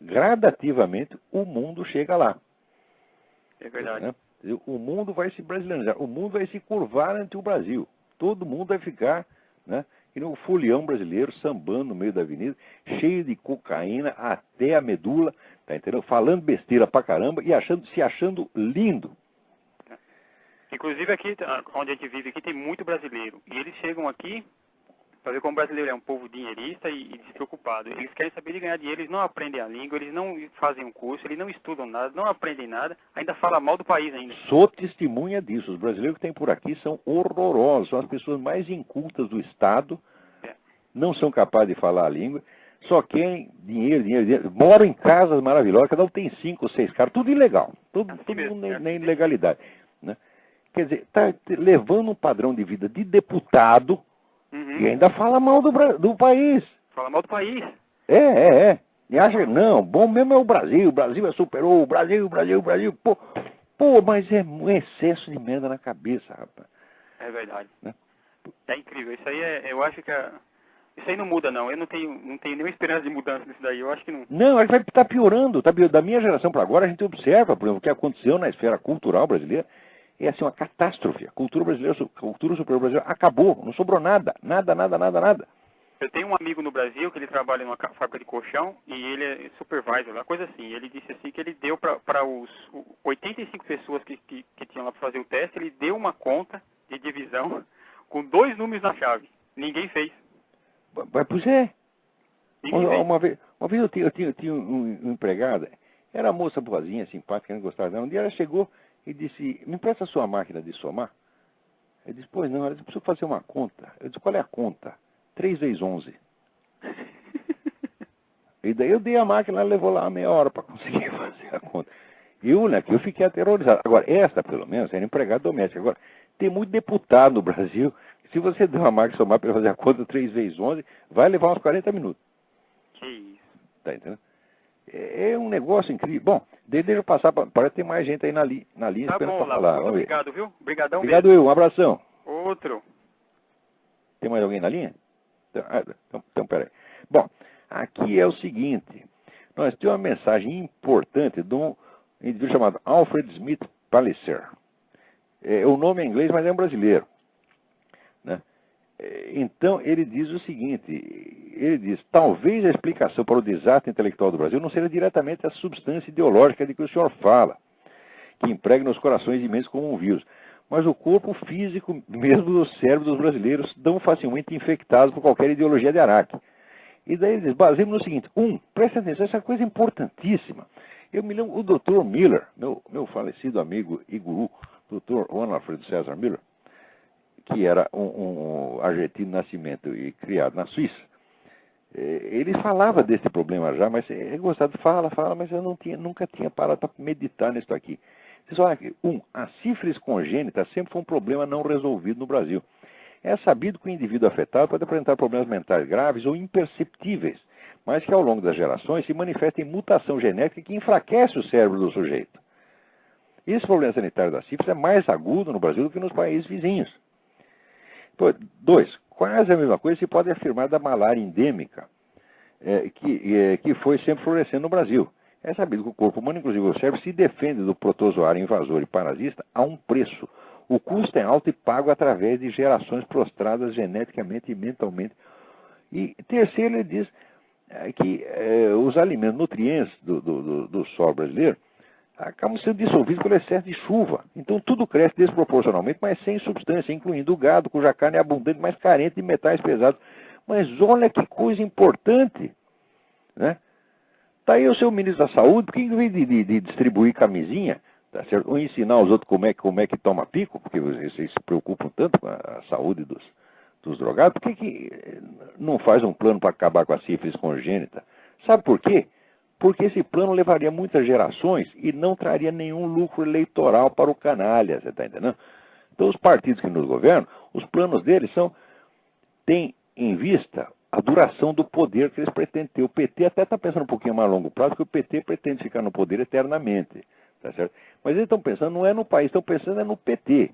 gradativamente o mundo chega lá. É verdade. Né? O mundo vai se brasilianizar, o mundo vai se curvar ante o Brasil. Todo mundo vai ficar, né, que nem o folião brasileiro sambando no meio da avenida, cheio de cocaína até a medula, tá entendendo? Falando besteira pra caramba e se achando lindo. Inclusive aqui, onde a gente vive, aqui tem muito brasileiro. E eles chegam aqui para ver como o brasileiro é um povo dinheirista e despreocupado. Eles querem saber de ganhar dinheiro, eles não aprendem a língua, eles não fazem um curso, eles não estudam nada, não aprendem nada, ainda falam mal do país ainda. Sou testemunha disso. Os brasileiros que tem por aqui são horrorosos, são as pessoas mais incultas do Estado, não são capazes de falar a língua, só querem dinheiro, dinheiro, dinheiro. Moram em casas maravilhosas, cada um tem 5 ou 6 caras, tudo ilegal, tudo na ilegalidade. Né? Quer dizer, está levando um padrão de vida de deputado, e ainda fala mal do país. Fala mal do país. É. E acha, não, bom mesmo é o Brasil é superou, o Brasil. Pô, mas é um excesso de merda na cabeça, rapaz. É verdade. Né? É incrível, isso aí eu acho que isso aí não muda não, eu não tenho nenhuma esperança de mudança nisso daí, eu acho que não. Não, ele vai estar piorando, da minha geração para agora a gente observa, por exemplo, o que aconteceu na esfera cultural brasileira, é assim uma catástrofe. A cultura superior brasileira acabou, não sobrou nada. Eu tenho um amigo no Brasil que ele trabalha numa fábrica de colchão e ele é supervisor, uma coisa assim. Ele disse assim que ele deu para os 85 pessoas que tinham lá para fazer o teste, ele deu uma conta de divisão com 2 números na chave. Ninguém fez. Pois é. Uma vez eu tinha um empregado, era uma moça boazinha, simpática, não gostava dela. Um dia ela chegou e disse, me empresta a sua máquina de somar? Eu disse, pois não, ela disse, preciso fazer uma conta. Eu disse, qual é a conta? 3 vezes 11. E daí eu dei a máquina, ela levou lá meia hora para conseguir fazer a conta. Eu fiquei aterrorizado. Agora, esta, pelo menos, era empregada doméstica. Agora, tem muito deputado no Brasil, se você der uma máquina de somar para fazer a conta 3 vezes 11, vai levar uns 40 minutos. Que isso. Tá entendendo? É um negócio incrível. Bom, deixa eu passar, parece que tem mais gente aí na linha tá esperando bom, para falar. Vamos obrigado, viu? Obrigadão obrigado, mesmo. um abração. Outro. Tem mais alguém na linha? Então peraí. Bom, aqui é o seguinte, nós temos uma mensagem importante de um indivíduo chamado Alfred Smith Palliser. O nome é inglês, mas é um brasileiro. Né? Então, ele diz o seguinte, ele diz, talvez a explicação para o desastre intelectual do Brasil não seja diretamente a substância ideológica de que o senhor fala, que impregna os corações imensos como um vírus, mas o corpo físico mesmo do cérebro dos brasileiros tão facilmente infectados por qualquer ideologia de Araque. E daí eles baseiam no seguinte: presta atenção, essa coisa é importantíssima. Eu me lembro, o Dr. Miller, meu falecido amigo e guru, Dr. Juan Alfredo César Miller, que era um argentino de nascimento e criado na Suíça, ele falava desse problema já, mas é gostado, fala, mas eu nunca tinha parado para meditar nisso aqui. Vocês olham aqui, a sífilis congênita sempre foi um problema não resolvido no Brasil. É sabido que o indivíduo afetado pode apresentar problemas mentais graves ou imperceptíveis, mas que ao longo das gerações se manifesta em mutação genética que enfraquece o cérebro do sujeito. Esse problema sanitário da sífilis é mais agudo no Brasil do que nos países vizinhos. 2. Quase a mesma coisa se pode afirmar da malária endêmica, que foi sempre florescendo no Brasil. É sabido que o corpo humano, inclusive o cérebro, se defende do protozoário invasor e parasita a um preço. O custo é alto e pago através de gerações prostradas geneticamente e mentalmente. E terceiro, ele diz que os alimentos nutrientes do solo brasileiro acabam sendo dissolvidos pelo excesso de chuva. Então tudo cresce desproporcionalmente, mas sem substância, incluindo o gado, cuja carne é abundante, mas carente de metais pesados. Mas olha que coisa importante, né? Está aí o seu ministro da Saúde, porque em vez de distribuir camisinha, tá certo? Ou ensinar os outros como é que toma pico, porque vocês se preocupam tanto com a saúde dos drogados, por que não faz um plano para acabar com a sífilis congênita? Sabe por quê? Porque esse plano levaria muitas gerações e não traria nenhum lucro eleitoral para o canalha, você está entendendo? Então os partidos que nos governam, os planos deles têm em vista a duração do poder que eles pretendem ter. O PT até está pensando um pouquinho mais a longo prazo, porque o PT pretende ficar no poder eternamente. Tá certo? Mas eles estão pensando, não é no país, estão pensando no PT.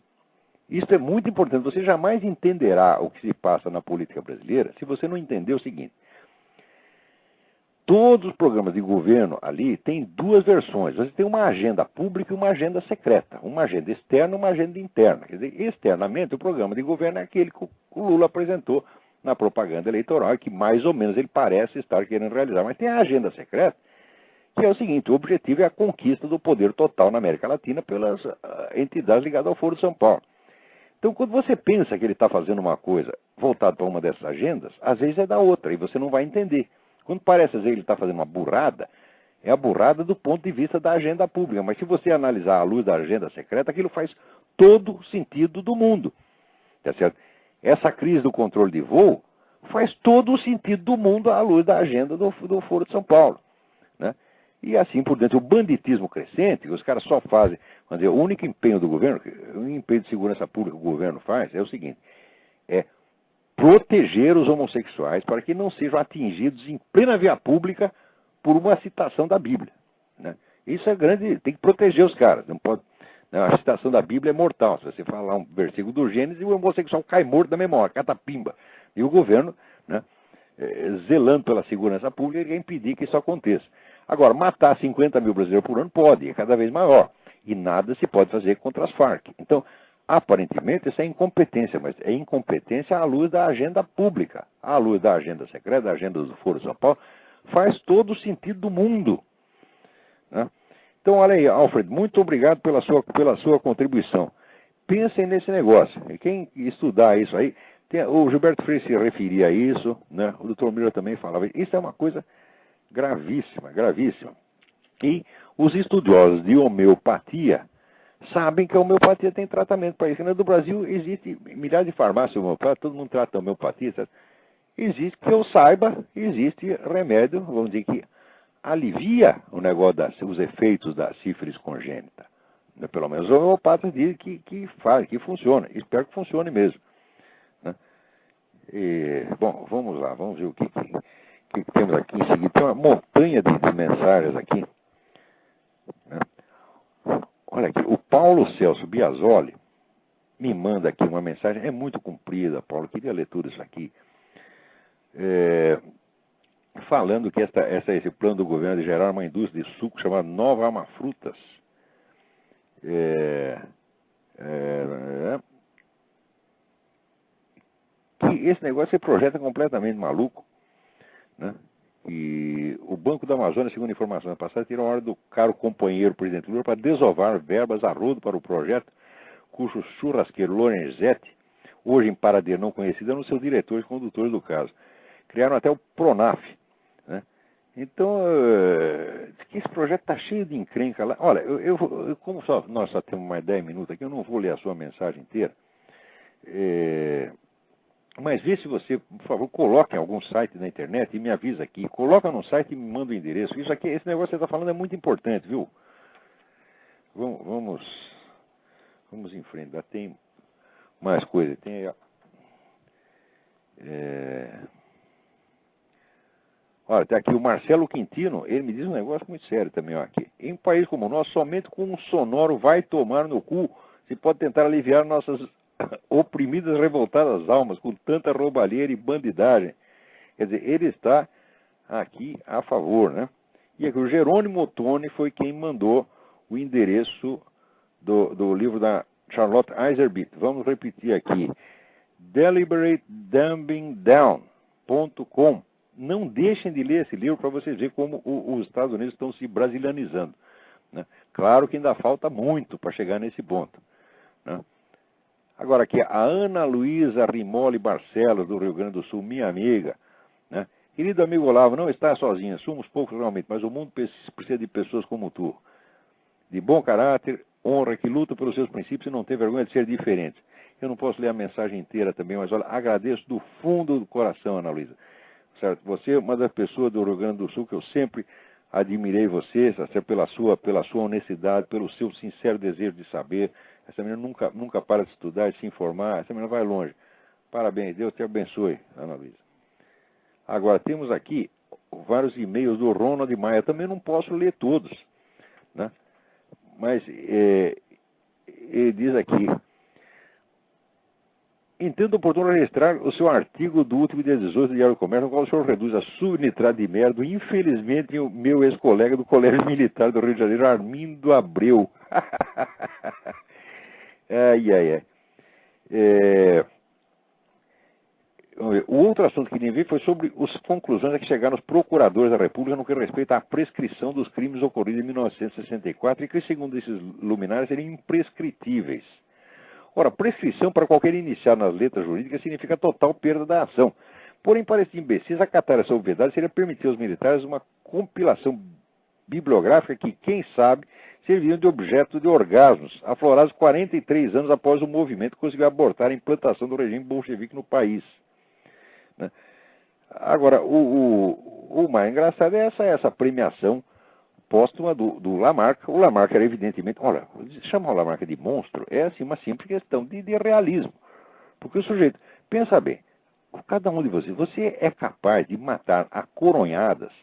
Isso é muito importante. Você jamais entenderá o que se passa na política brasileira se você não entender o seguinte. Todos os programas de governo ali têm duas versões. Você tem uma agenda pública e uma agenda secreta. Uma agenda externa e uma agenda interna. Quer dizer, externamente, o programa de governo é aquele que o Lula apresentou na propaganda eleitoral, que mais ou menos ele parece estar querendo realizar. Mas tem a agenda secreta, que é o seguinte: o objetivo é a conquista do poder total na América Latina pelas entidades ligadas ao Foro de São Paulo. Então, quando você pensa que ele está fazendo uma coisa voltada para uma dessas agendas, às vezes é da outra, e você não vai entender. Quando parece, às vezes, ele está fazendo uma burrada, é a burrada do ponto de vista da agenda pública. Mas se você analisar à luz da agenda secreta, aquilo faz todo o sentido do mundo. Tá certo? Essa crise do controle de voo faz todo o sentido do mundo à luz da agenda do Foro de São Paulo. Né? E assim por dentro, o banditismo crescente, os caras só fazem, vamos dizer, o único empenho do governo, o empenho de segurança pública que o governo faz é o seguinte: é proteger os homossexuais para que não sejam atingidos em plena via pública por uma citação da Bíblia. Né? Isso é grande, tem que proteger os caras, não pode. A citação da Bíblia é mortal. Se você falar um versículo do Gênesis, o homossexual cai morto da memória, catapimba. E o governo, né, zelando pela segurança pública, quer impedir que isso aconteça. Agora, matar 50 mil brasileiros por ano pode, é cada vez maior. E nada se pode fazer contra as Farc. Então, aparentemente, isso é incompetência, mas é incompetência à luz da agenda pública. À luz da agenda secreta, da agenda do Foro de São Paulo, faz todo o sentido do mundo. Né? Então, olha aí, Alfred, muito obrigado pela sua contribuição. Pensem nesse negócio. E quem estudar isso aí, o Gilberto Freire se referia a isso, né? O Dr. Miller também falava. Isso é uma coisa gravíssima, gravíssima. E os estudiosos de homeopatia sabem que a homeopatia tem tratamento para isso. No Brasil existe milhares de farmácias homeopáticas, todo mundo trata homeopatia. Sabe? Existe, que eu saiba, existe remédio, vamos dizer que alivia o negócio os efeitos da sífilis congênita. Pelo menos os homeopatas dizem que faz, que funciona. Espero que funcione mesmo. Né? E, bom, vamos lá, vamos ver o que temos aqui em seguida. Tem uma montanha de mensagens aqui. Né? Olha aqui, o Paulo Celso Biasoli me manda aqui uma mensagem, é muito comprida, Paulo, queria ler tudo isso aqui. Falando que esse plano do governo de gerar uma indústria de suco chamada Nova Amafrutas. Que esse negócio se projeta completamente maluco. Né? E o Banco da Amazônia, segundo informações passadas, tirou a hora do caro companheiro presidente Lula para desovar verbas a rodo para o projeto, cujo churrasqueiro Lorenzetti, hoje em paradeiro não conhecido, é um dos seus diretores e condutores do caso. criaram até o Pronaf, né? Então, esse projeto está cheio de encrenca lá. Olha, como nós só temos mais 10 minutos aqui, eu não vou ler a sua mensagem inteira. Mas vê se você, por favor, coloque em algum site na internet e me avisa aqui. Coloca no site e me manda o endereço. Isso aqui, esse negócio que você está falando é muito importante, viu? Vamos em frente. Ainda tem mais coisa. Tem aí, olha, tem aqui o Marcelo Quintino, ele me diz um negócio muito sério também, ó, aqui. Em um país como o nosso, somente com um sonoro vai tomar no cu se pode tentar aliviar nossas oprimidas, revoltadas almas, com tanta roubalheira e bandidagem. Quer dizer, ele está aqui a favor, né? E aqui o Jerônimo Ottoni foi quem mandou o endereço do livro da Charlotte Iserbyt. Vamos repetir aqui. deliberatedumbingdown.com. Não deixem de ler esse livro para vocês verem como os Estados Unidos estão se brasilianizando, né? Claro que ainda falta muito para chegar nesse ponto, né? Agora aqui, a Ana Luísa Rimoli Barcelos, do Rio Grande do Sul, minha amiga, né? Querido amigo Olavo, não está sozinha, somos poucos realmente, mas o mundo precisa de pessoas como tu, de bom caráter, honra, que lutam pelos seus princípios e não tem vergonha de ser diferentes. Eu não posso ler a mensagem inteira também, mas olha, agradeço do fundo do coração, Ana Luísa. Certo? Você é uma das pessoas do Rio Grande do Sul que eu sempre admirei você, certo? Pela sua honestidade, pelo seu sincero desejo de saber. Essa menina nunca para de estudar e se informar. Essa menina vai longe. Parabéns, Deus te abençoe, Ana Luísa. Agora, temos aqui vários e-mails do Ronald Maia. Eu também não posso ler todos, né? Mas ele diz aqui: entendo oportuno registrar o seu artigo do último dia 18 do Diário do Comércio, no qual o senhor reduz a subnitrato de merda, infelizmente, o meu ex-colega do Colégio Militar do Rio de Janeiro, Armindo Abreu. O outro assunto que queria ver foi sobre as conclusões a que chegaram os procuradores da República no que respeita à prescrição dos crimes ocorridos em 1964 e que, segundo esses luminares, seriam imprescritíveis. Ora, prescrição para qualquer iniciado nas letras jurídicas significa total perda da ação. Porém, para esses imbecis, acatar essa obviedade seria permitir aos militares uma compilação bibliográfica que, quem sabe, serviriam de objeto de orgasmos, aflorados 43 anos após o movimento que conseguiu abortar a implantação do regime bolchevique no país, né? Agora, o mais engraçado é essa premiação póstuma do Lamarck. O Lamarck era evidentemente, olha, chamar o Lamarck de monstro é assim uma simples questão de realismo. Porque o sujeito, pensa bem, cada um de vocês, você é capaz de matar a coronhadas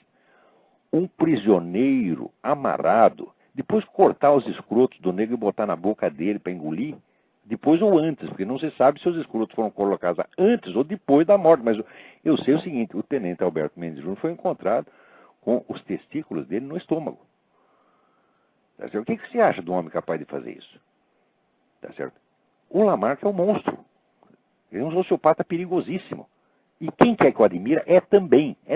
um prisioneiro amarrado, depois cortar os escrotos do negro e botar na boca dele para engolir, depois ou antes, porque não se sabe se os escrotos foram colocados antes ou depois da morte. Mas eu sei o seguinte, o tenente Alberto Mendes Júnior foi encontrado com os testículos dele no estômago. Tá certo? O que você acha de um homem capaz de fazer isso? Tá certo? O Lamarck é um monstro. Ele é um sociopata perigosíssimo. E quem quer que o admira é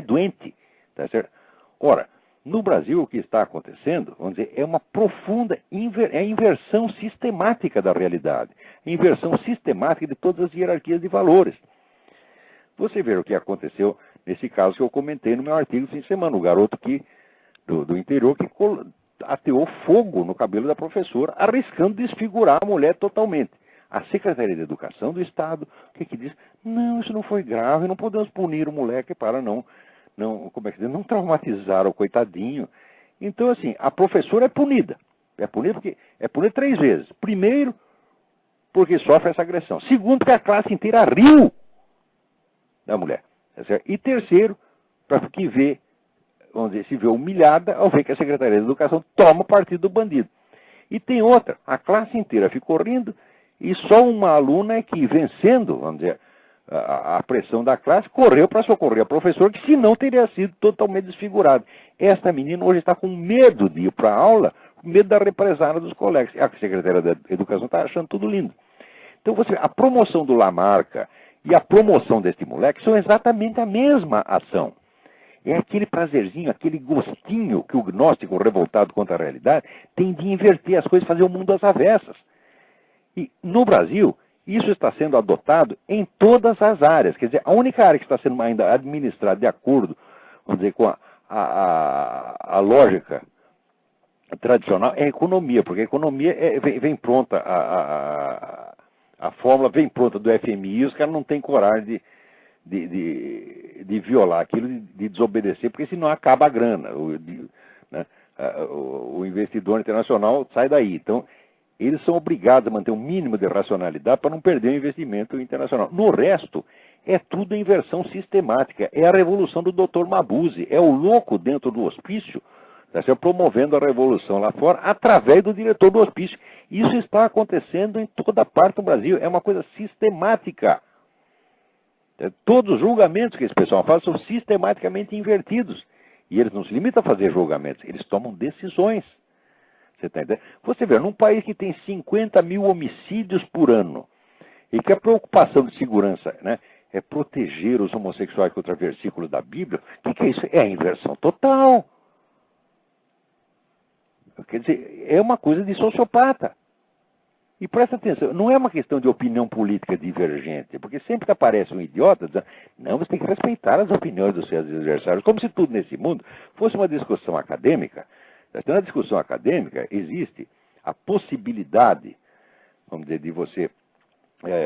doente. Tá certo? Ora, no Brasil o que está acontecendo, vamos dizer, é uma profunda inversão sistemática da realidade. Inversão sistemática de todas as hierarquias de valores. Você vê o que aconteceu nesse caso que eu comentei no meu artigo fim de semana, o garoto do interior que ateou fogo no cabelo da professora, arriscando desfigurar a mulher totalmente. A Secretaria de Educação do Estado, o que diz? Não, isso não foi grave, não podemos punir o moleque para não traumatizar o coitadinho. Então, assim, a professora é punida. É punida porque é punida 3 vezes. Primeiro, porque sofre essa agressão. Segundo, porque a classe inteira riu da mulher. E terceiro, para que se vê humilhada ao ver que a Secretaria de Educação toma partido do bandido. E tem outra, a classe inteira ficou rindo e só uma aluna é que, vencendo, vamos dizer, a pressão da classe, correu para socorrer a professora, que senão teria sido totalmente desfigurada. Esta menina hoje está com medo de ir para a aula, com medo da represália dos colegas. A Secretaria da Educação está achando tudo lindo. Então, a promoção do Lamarck e a promoção deste moleque são exatamente a mesma ação. É aquele prazerzinho, aquele gostinho que o gnóstico revoltado contra a realidade tem de inverter as coisas, fazer o mundo às avessas. E no Brasil, Isso está sendo adotado em todas as áreas. Quer dizer, a única área que está sendo ainda administrada de acordo, vamos dizer, com a lógica tradicional é a economia, porque a economia vem pronta, a fórmula vem pronta do FMI e os caras não têm coragem de violar aquilo, de desobedecer, porque senão acaba a grana. O investidor internacional sai daí. Então, eles são obrigados a manter um mínimo de racionalidade para não perder o investimento internacional. No resto, é tudo inversão sistemática. É a revolução do Dr. Mabuse. É o louco dentro do hospício, tá, promovendo a revolução lá fora através do diretor do hospício. Isso está acontecendo em toda parte do Brasil. É uma coisa sistemática. Todos os julgamentos que esse pessoal faz são sistematicamente invertidos. E eles não se limitam a fazer julgamentos, eles tomam decisões. Você está entendendo? Você vê, num país que tem 50 mil homicídios por ano, e que a preocupação de segurança, né, é proteger os homossexuais contra versículos da Bíblia, o que é isso? É a inversão total. Quer dizer, é uma coisa de sociopata. E presta atenção, não é uma questão de opinião política divergente, porque sempre que aparece um idiota dizendo, não, você tem que respeitar as opiniões dos seus adversários, como se tudo nesse mundo fosse uma discussão acadêmica. Na discussão acadêmica existe a possibilidade, vamos dizer, de você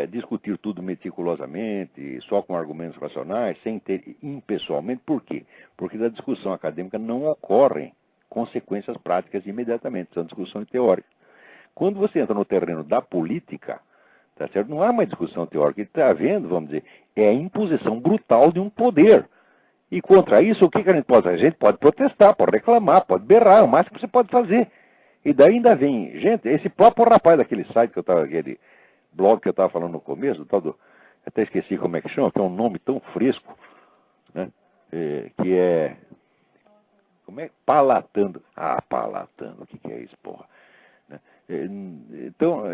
discutir tudo meticulosamente, só com argumentos racionais, sem ter impessoalmente. Por quê? Porque da discussão acadêmica não ocorrem consequências práticas imediatamente, são discussões teóricas. Quando você entra no terreno da política, tá certo? Não há uma discussão teórica. O que está havendo, vamos dizer, é a imposição brutal de um poder. E contra isso, o que a gente pode fazer? A gente pode protestar, pode reclamar, pode berrar, é o máximo que você pode fazer. E daí ainda vem, gente, esse próprio rapaz daquele site que eu estava, aquele blog que eu estava falando no começo, o tal do, até esqueci como é que chama, que é um nome tão fresco, né? Que é, como é? Palatando. Ah, Palatando, o que é isso, porra? Então,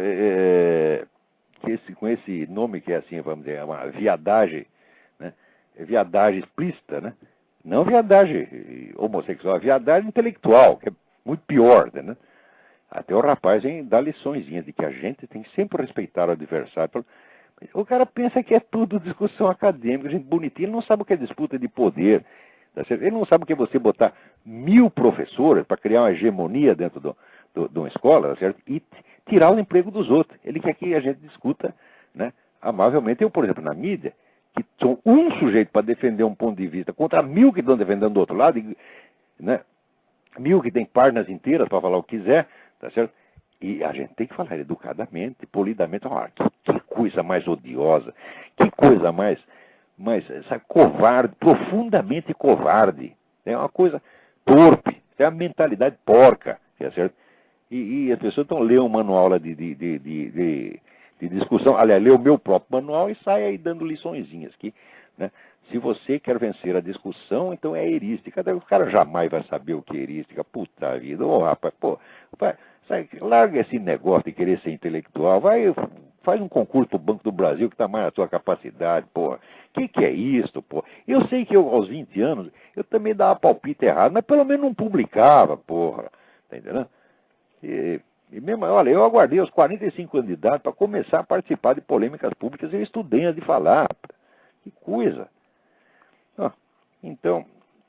com esse nome que é assim, vamos dizer, é uma viadagem, né? É viadagem explícita, né? Não viadagem homossexual, viadagem intelectual, que é muito pior, né? Até o rapaz dá liçõezinhas de que a gente tem que sempre respeitar o adversário. O cara pensa que é tudo discussão acadêmica, gente bonitinha, ele não sabe o que é disputa de poder. Tá certo? Ele não sabe o que é você botar 1000 professores para criar uma hegemonia dentro de uma escola, tá certo? E tirar o emprego dos outros. Ele quer que a gente discuta, né, amavelmente. Eu, por exemplo, na mídia, que sou um sujeito para defender um ponto de vista contra 1000 que estão defendendo do outro lado, né, 1000 que tem páginas inteiras para falar o que quiser, tá certo? E a gente tem que falar educadamente, polidamente. Que coisa mais odiosa, que coisa mais sabe, covarde, profundamente covarde. É uma coisa torpe, é a mentalidade porca, tá certo? E as pessoas estão lendo um manual lá de discussão, aliás, lê o meu próprio manual e sai aí dando liçõezinhas aqui, né? Se você quer vencer a discussão, então é erística. O cara jamais vai saber o que é erística. Puta vida, rapaz, pô, sabe, larga esse negócio de querer ser intelectual, faz um concurso pro Banco do Brasil que está mais na sua capacidade, porra. Que é isso, porra? Eu sei que aos 20 anos, eu também dava palpite errado, mas pelo menos não publicava, porra. Tá entendendo? E mesmo, olha, eu aguardei aos 45 anos de idade para começar a participar de polêmicas públicas, eu estudei antes de falar. Que coisa. Então,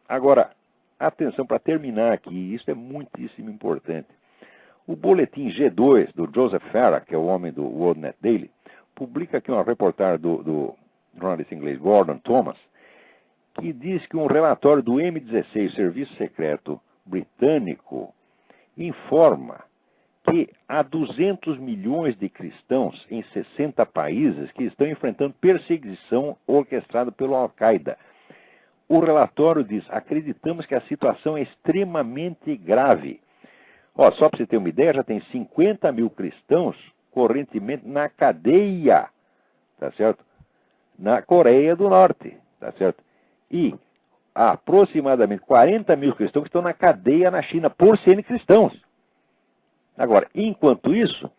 agora, atenção para terminar aqui, isso é muitíssimo importante. O boletim G2 do Joseph Farah, que é o homem do WorldNet Daily, publica aqui uma reportagem do jornalista inglês Gordon Thomas, que diz que um relatório do M16, Serviço Secreto Britânico, informa que há 200 milhões de cristãos em 60 países que estão enfrentando perseguição orquestrada pelo Al-Qaeda. O relatório diz, acreditamos que a situação é extremamente grave. Só para você ter uma ideia, já tem 50 mil cristãos correntemente na cadeia, tá certo? Na Coreia do Norte, tá certo? E há aproximadamente 40 mil cristãos que estão na cadeia na China por serem cristãos. Agora, enquanto isso,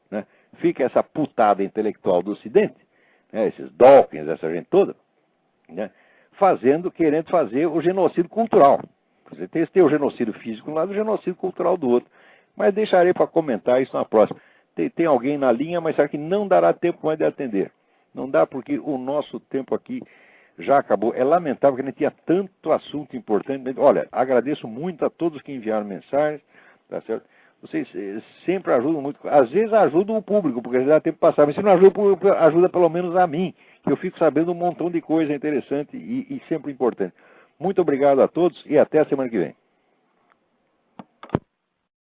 né, fica essa putada intelectual do Ocidente, né, esses Dawkins, essa gente toda, né, querendo fazer o genocídio cultural. Você tem o genocídio físico de um lado e o genocídio cultural do outro. Mas deixarei para comentar isso na próxima. tem alguém na linha, mas sabe que não dará tempo mais de atender. Não dá porque o nosso tempo aqui já acabou. É lamentável que a gente tinha tanto assunto importante. Olha, agradeço muito a todos que enviaram mensagens, tá certo? Vocês sempre ajudam muito. Às vezes ajudam o público, porque já dá tempo de passar. Mas se não ajuda o público, ajuda pelo menos a mim, que eu fico sabendo um montão de coisa interessante e sempre importante. Muito obrigado a todos e até a semana que vem.